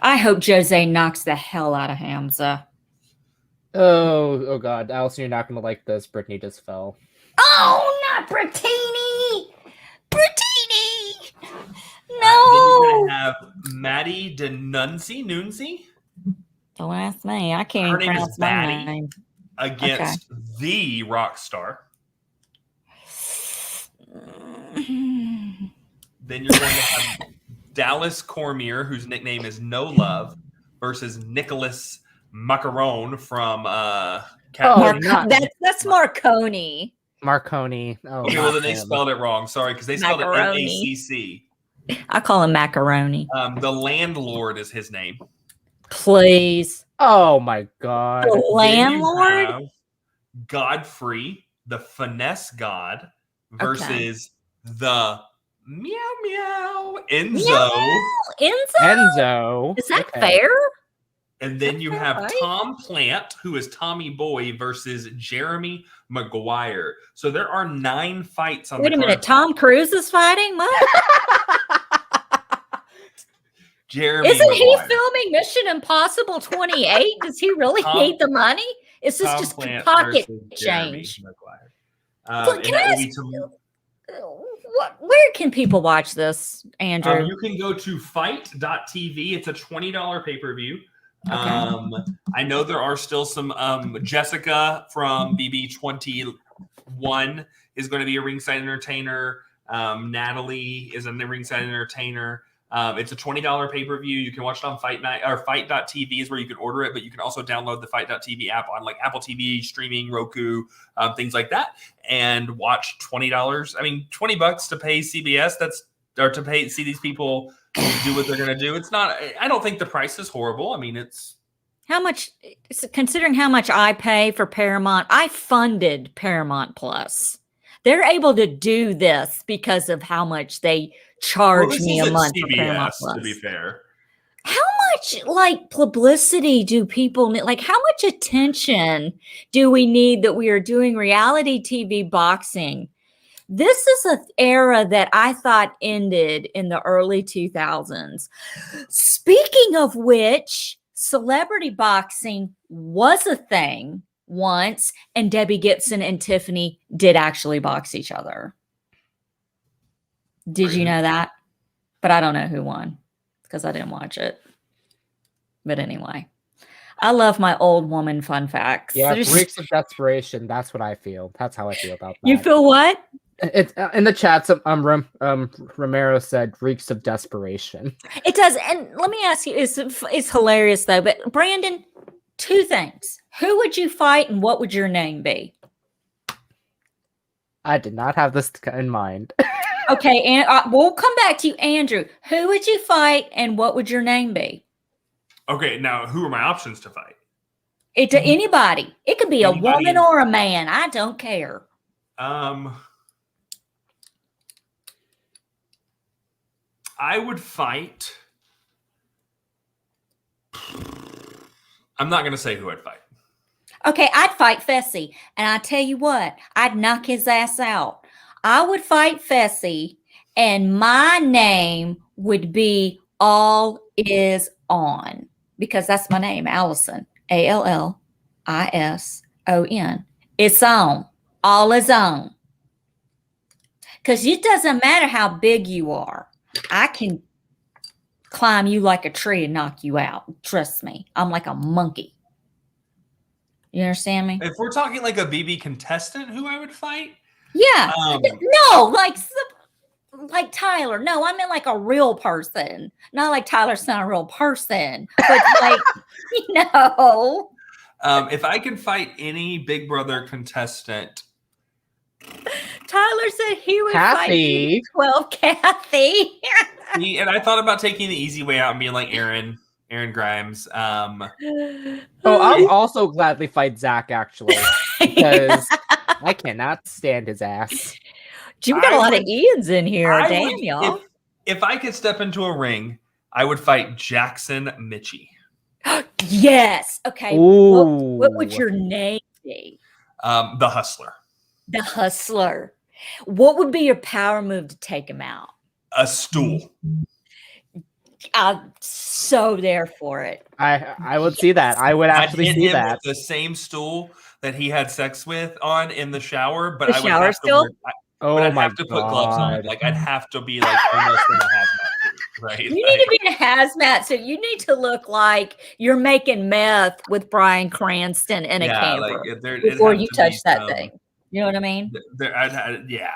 I hope Jose knocks the hell out of Hamza. Oh God, Allison, you're not gonna like this. Brittany just fell. Oh, not Brittini! Brittini! Then you're No! going to have Maddie Denunzi Don't ask me. I can't Her even name is pronounce my Maddie. name. against the rock star. Then you're going to have Dallas Cormier, whose nickname is No Love, versus Nicholas Macaron from That's Marconi. Marconi. Oh, Okay, well not then they him. spelled it wrong. Sorry, because they spelled Macaroni. it MACC. I call him macaroni. The Landlord is his name. Please. Oh my God. The Then you landlord? have Godfrey, the Finesse God, versus the Meow Meow Enzo. Enzo? Enzo. Is that Okay. fair? And then you fair, have right? Tom Plant, who is Tommy Boy, versus Jeremy Maguire. So there are 9 fights on Wait the a minute. card. Tom Cruise is fighting? What? Jeremy Isn't he Maguire. filming Mission Impossible 28? Does he really Tom- need the money? Is this Tom just Plant pocket versus Jeremy change? Maguire. But And can that I will be ask tom- Where can people watch this, Andrew? you can go to fight.tv. It's a $20 pay-per-view. Okay. I know there are still some Jessica from BB21 is going to be a ringside entertainer. Natalie is a ringside entertainer. It's a $20 pay-per-view. You can watch it on Fight Night or Fight.tv is where you can order it, but you can also download the Fight.tv app on like Apple TV, streaming, Roku, things like that, and watch $20. I mean, $20 to pay CBS. See these people do what they're going to do. It's not. I don't think the price is horrible. I mean, it's How much, considering how much I pay for Paramount, I funded Paramount Plus. They're able to do this because of how much they charge this me a isn't month for Paramount CBS, Plus. to be fair. How much like publicity do people need? Like, how much attention do we need that we are doing reality TV boxing? This is an era that I thought ended in the early 2000s. Speaking of which, celebrity boxing was a thing once, and Debbie Gibson and Tiffany did actually box each other. Did you know that? But I don't know who won because I didn't watch it. But anyway, I love my old woman fun facts. Yeah, There's- reeks of desperation. That's what I feel. That's how I feel about that. You feel what? It's in the chat. Some Romero said reeks of desperation. It does. And let me ask you, it's hilarious though, but Brandon, 2 things. Who would you fight and what would your name be? I did not have this in mind. Okay, and we'll come back to you, Andrew. Who would you fight and what would your name be? Okay, now who are my options to fight? It to anybody. It could be Anybody. a woman or a man. I don't care. I would fight. I'm not going to say who I'd fight. Okay, I'd fight Fessy. And I tell you what, I'd knock his ass out. I would fight Fessy, and my name would be All Is On, because that's my name, Allison. Allison. It's on. All is on. Because it doesn't matter how big you are. I can climb you like a tree and knock you out. Trust me. I'm like a monkey. You understand me? If we're talking like a BB contestant who I would fight, Yeah. um, No, like Tyler. No, I meant like a real person. Not like Tyler's not a real person. But like, if I can fight any Big Brother contestant, Tyler said he would Kathy. fight 12 Kathy. and I thought about taking the easy way out and being like Aaron Grimes. Oh, I'll also gladly fight Zach actually because I cannot stand his ass. Gee, we got a I lot of would- Ians in here. I Damn, would- y'all. If I could step into a ring, I would fight Jackson Mitchie. Yes. Okay. What would Ooh. your name be? The Hustler. The Hustler. What would be your power move to take him out? A stool. I'm so there for it. I would see that. I would I'd actually hit see him that. with the same stool that he had sex with on in the shower, but The I would shower have stool? to wear, Oh but I'd my have to put gloves on. god. Like I'd have to be like almost in a hazmat suit, right? You need to be in a hazmat suit. You need to look like you're making meth with Bryan Cranston in a camper before you touch that thing. You know what I mean? Yeah.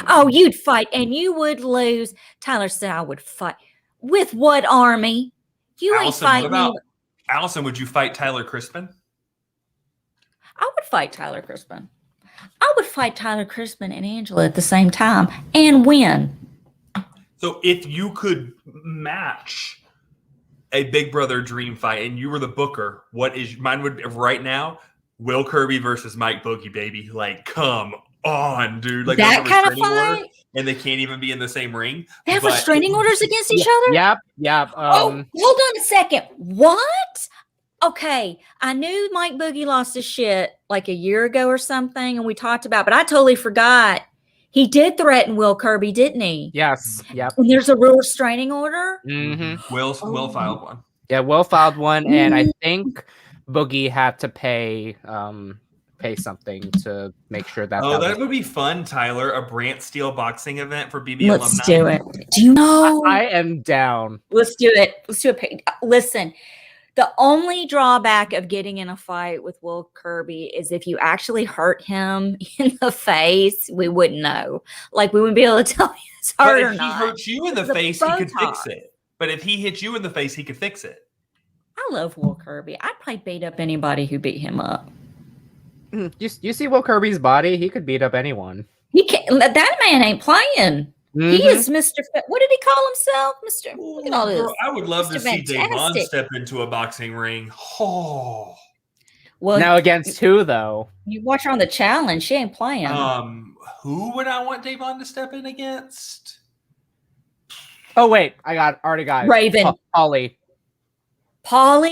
Oh, you'd fight and you would lose. Tyler said I would fight. With what army? You ain't Allison, what fighting. about Allison? Would you fight Tyler Crispin? I would fight Tyler Crispin. I would fight Tyler Crispin and Angela at the same time and win. So if you could match a Big Brother dream fight and you were the booker, what is mine would right now? Will Kirby versus Mike Boogie, baby. Like, come on, dude. Like that kind of order, fight. and they can't even be in the same ring. They have restraining orders against each other? Yep. Oh, hold on a second. What? Okay, I knew Mike Boogie lost his shit like a year ago or something, and we talked about, but I totally forgot. He did threaten Will Kirby, didn't he? Yes. Yep. And there's a real restraining order? Mm-hmm. Will filed one. Yeah, Will filed one, and I think Boogie had to pay something to make sure that. That would be fun, Tyler. A Brant Steel boxing event for BB Let's alumni. do it. Do you know? I am down. Let's do it. Let's do it. Listen, the only drawback of getting in a fight with Will Kirby is if you actually hurt him in the face, we wouldn't know. Like, we wouldn't be able to tell you it's hurt or not. But if he hurts you in the face, he could fix it. But if he hits you in the face, he could fix it. I love Will Kirby. I'd probably beat up anybody who beat him up. You see Will Kirby's body? He could beat up anyone. He can't. That man ain't playing. Mm-hmm. He is Mr. What did he call himself? Look at all this. Girl, I would love to Mr. see Davon Fantastic. step into a boxing ring. Oh. Well, now against who though? You watch her on the challenge. She ain't playing. Who would I want Davon to step in against? Oh wait, already got it. Raven. Polly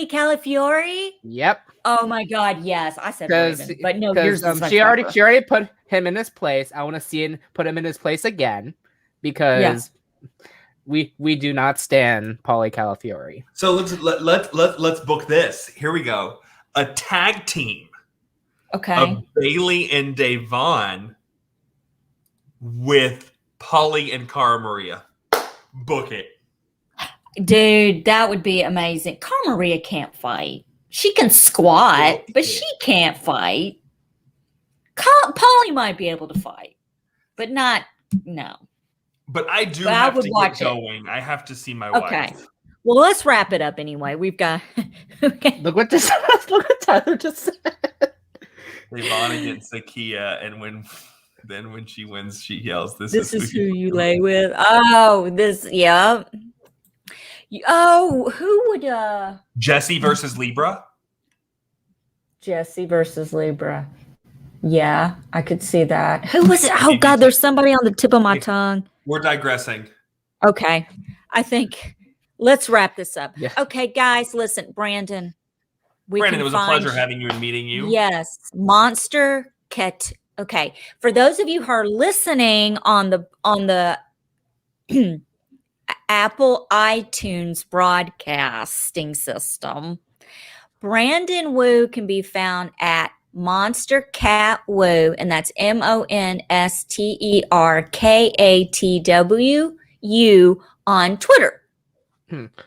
Calafiore. Yep. Oh my God, yes. I said Raven, but no, yours is much she already tougher. put him in his place. I want to see him put him in his place again because we do not stand Polly Calafiore. So let's book this. Here we go. A tag team. Okay. Of Bailey and Davon with Polly and Cara Maria. Book it. Dude, that would be amazing. Cara Maria can't fight. She can squat, but she can't fight. Polly might be able to fight, but no. But I do But I have would to watch get it. going. I have to see my Okay. wife. Well, let's wrap it up anyway. We've got. Okay. Look what Tyler just said. Davon against Zakia, and when she wins, she yells, "This is who you lay with." Oh, yeah. Oh, who would Jesse versus Libra? Jesse versus Libra. Yeah, I could see that. Who was it? Oh God, there's somebody on the tip of my tongue. We're digressing. Okay. I think let's wrap this up. Yeah. Okay, guys, listen, Brandon. Brandon, it was a pleasure having you and meeting you. Yes. Monster Cat. Okay. For those of you who are listening on the Apple iTunes broadcasting system, Brandon Wu can be found at Monster Cat Wu, and that's MonsterKatwu on Twitter.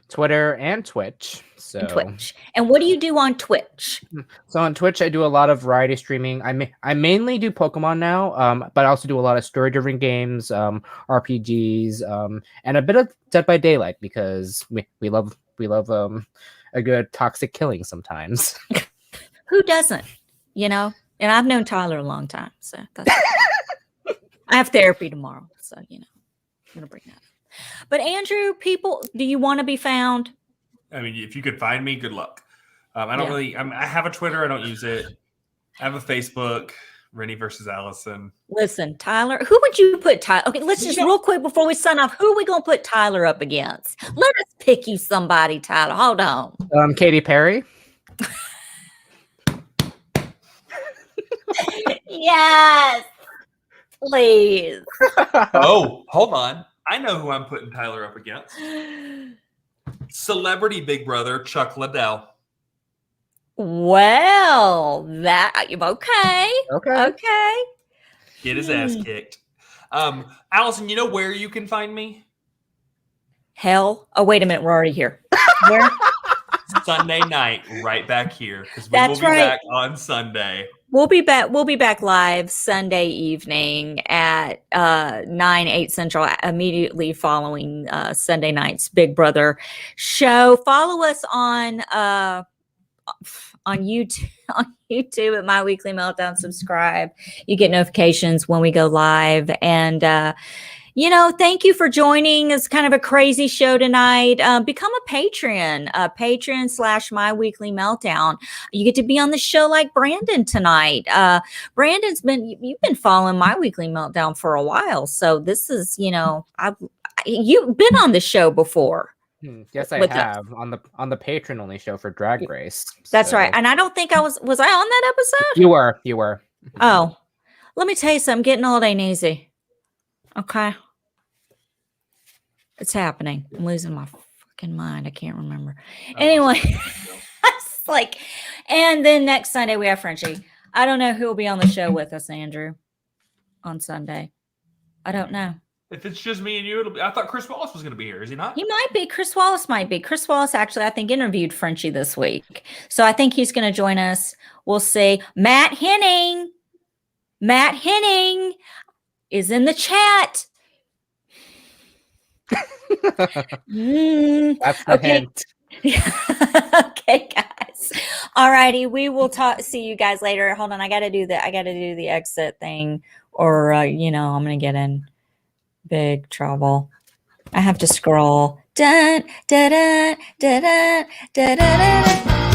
Twitter and Twitch. So Twitch. And what do you do on Twitch? So on Twitch, I do a lot of variety streaming. I mainly do Pokemon now, but I also do a lot of story-driven games, RPGs, and a bit of Dead by Daylight because we love a good toxic killing sometimes. Who doesn't? You know, and I've known Tyler a long time, so that's I have therapy tomorrow, so I'm gonna bring that up. But Andrew, do you want to be found? I mean, if you could find me, good luck. I don't really. I have a Twitter. I don't use it. I have a Facebook. Rennie versus Allison. Listen, Tyler, who would you put Tyler? Okay, let's just real quick before we sign off. Who are we gonna put Tyler up against? Let us pick you somebody, Tyler. Hold on. Katy Perry. Yes, please. Oh, hold on. I know who I'm putting Tyler up against. Celebrity Big Brother, Chuck Liddell. Well, that okay. Okay. Get his ass kicked. Allison, you know where you can find me? Hell. Oh, wait a minute. We're already here. Where? Sunday night, right back here. Because we That's will be right. back on Sunday. We'll be back live Sunday evening at 9/8 Central, immediately following Sunday night's Big Brother show. Follow us on YouTube at My Weekly Meltdown. Subscribe. You get notifications when we go live. And thank you for joining. It's kind of a crazy show tonight. Become a patron, /My Weekly Meltdown. You get to be on the show like Brandon tonight. Brandon's you've been following My Weekly Meltdown for a while. So this is, you've been on the show before. Yes, I have on the Patron only show for Drag Race. That's right. And I don't think I was I on that episode? You were. Oh, let me tell you something. Getting old ain't easy. Okay. It's happening. I'm losing my fucking mind. I can't remember. Anyway, it's like, and then next Sunday we have Frenchie. I don't know who will be on the show with us, Andrew, on Sunday. I don't know. If it's just me and you, it'll be. I thought Chris Wallace was going to be here. Is he not? He might be. Chris Wallace might be. Chris Wallace actually, I think, interviewed Frenchie this week. So I think he's going to join us. We'll see. Matt Henning is in the chat. That's the hint. Okay, guys. All righty. We will see you guys later. Hold on. I got to do the exit thing, or I'm going to get in big trouble. I have to scroll. Dun, dun, dun, dun, dun, dun, dun, dun.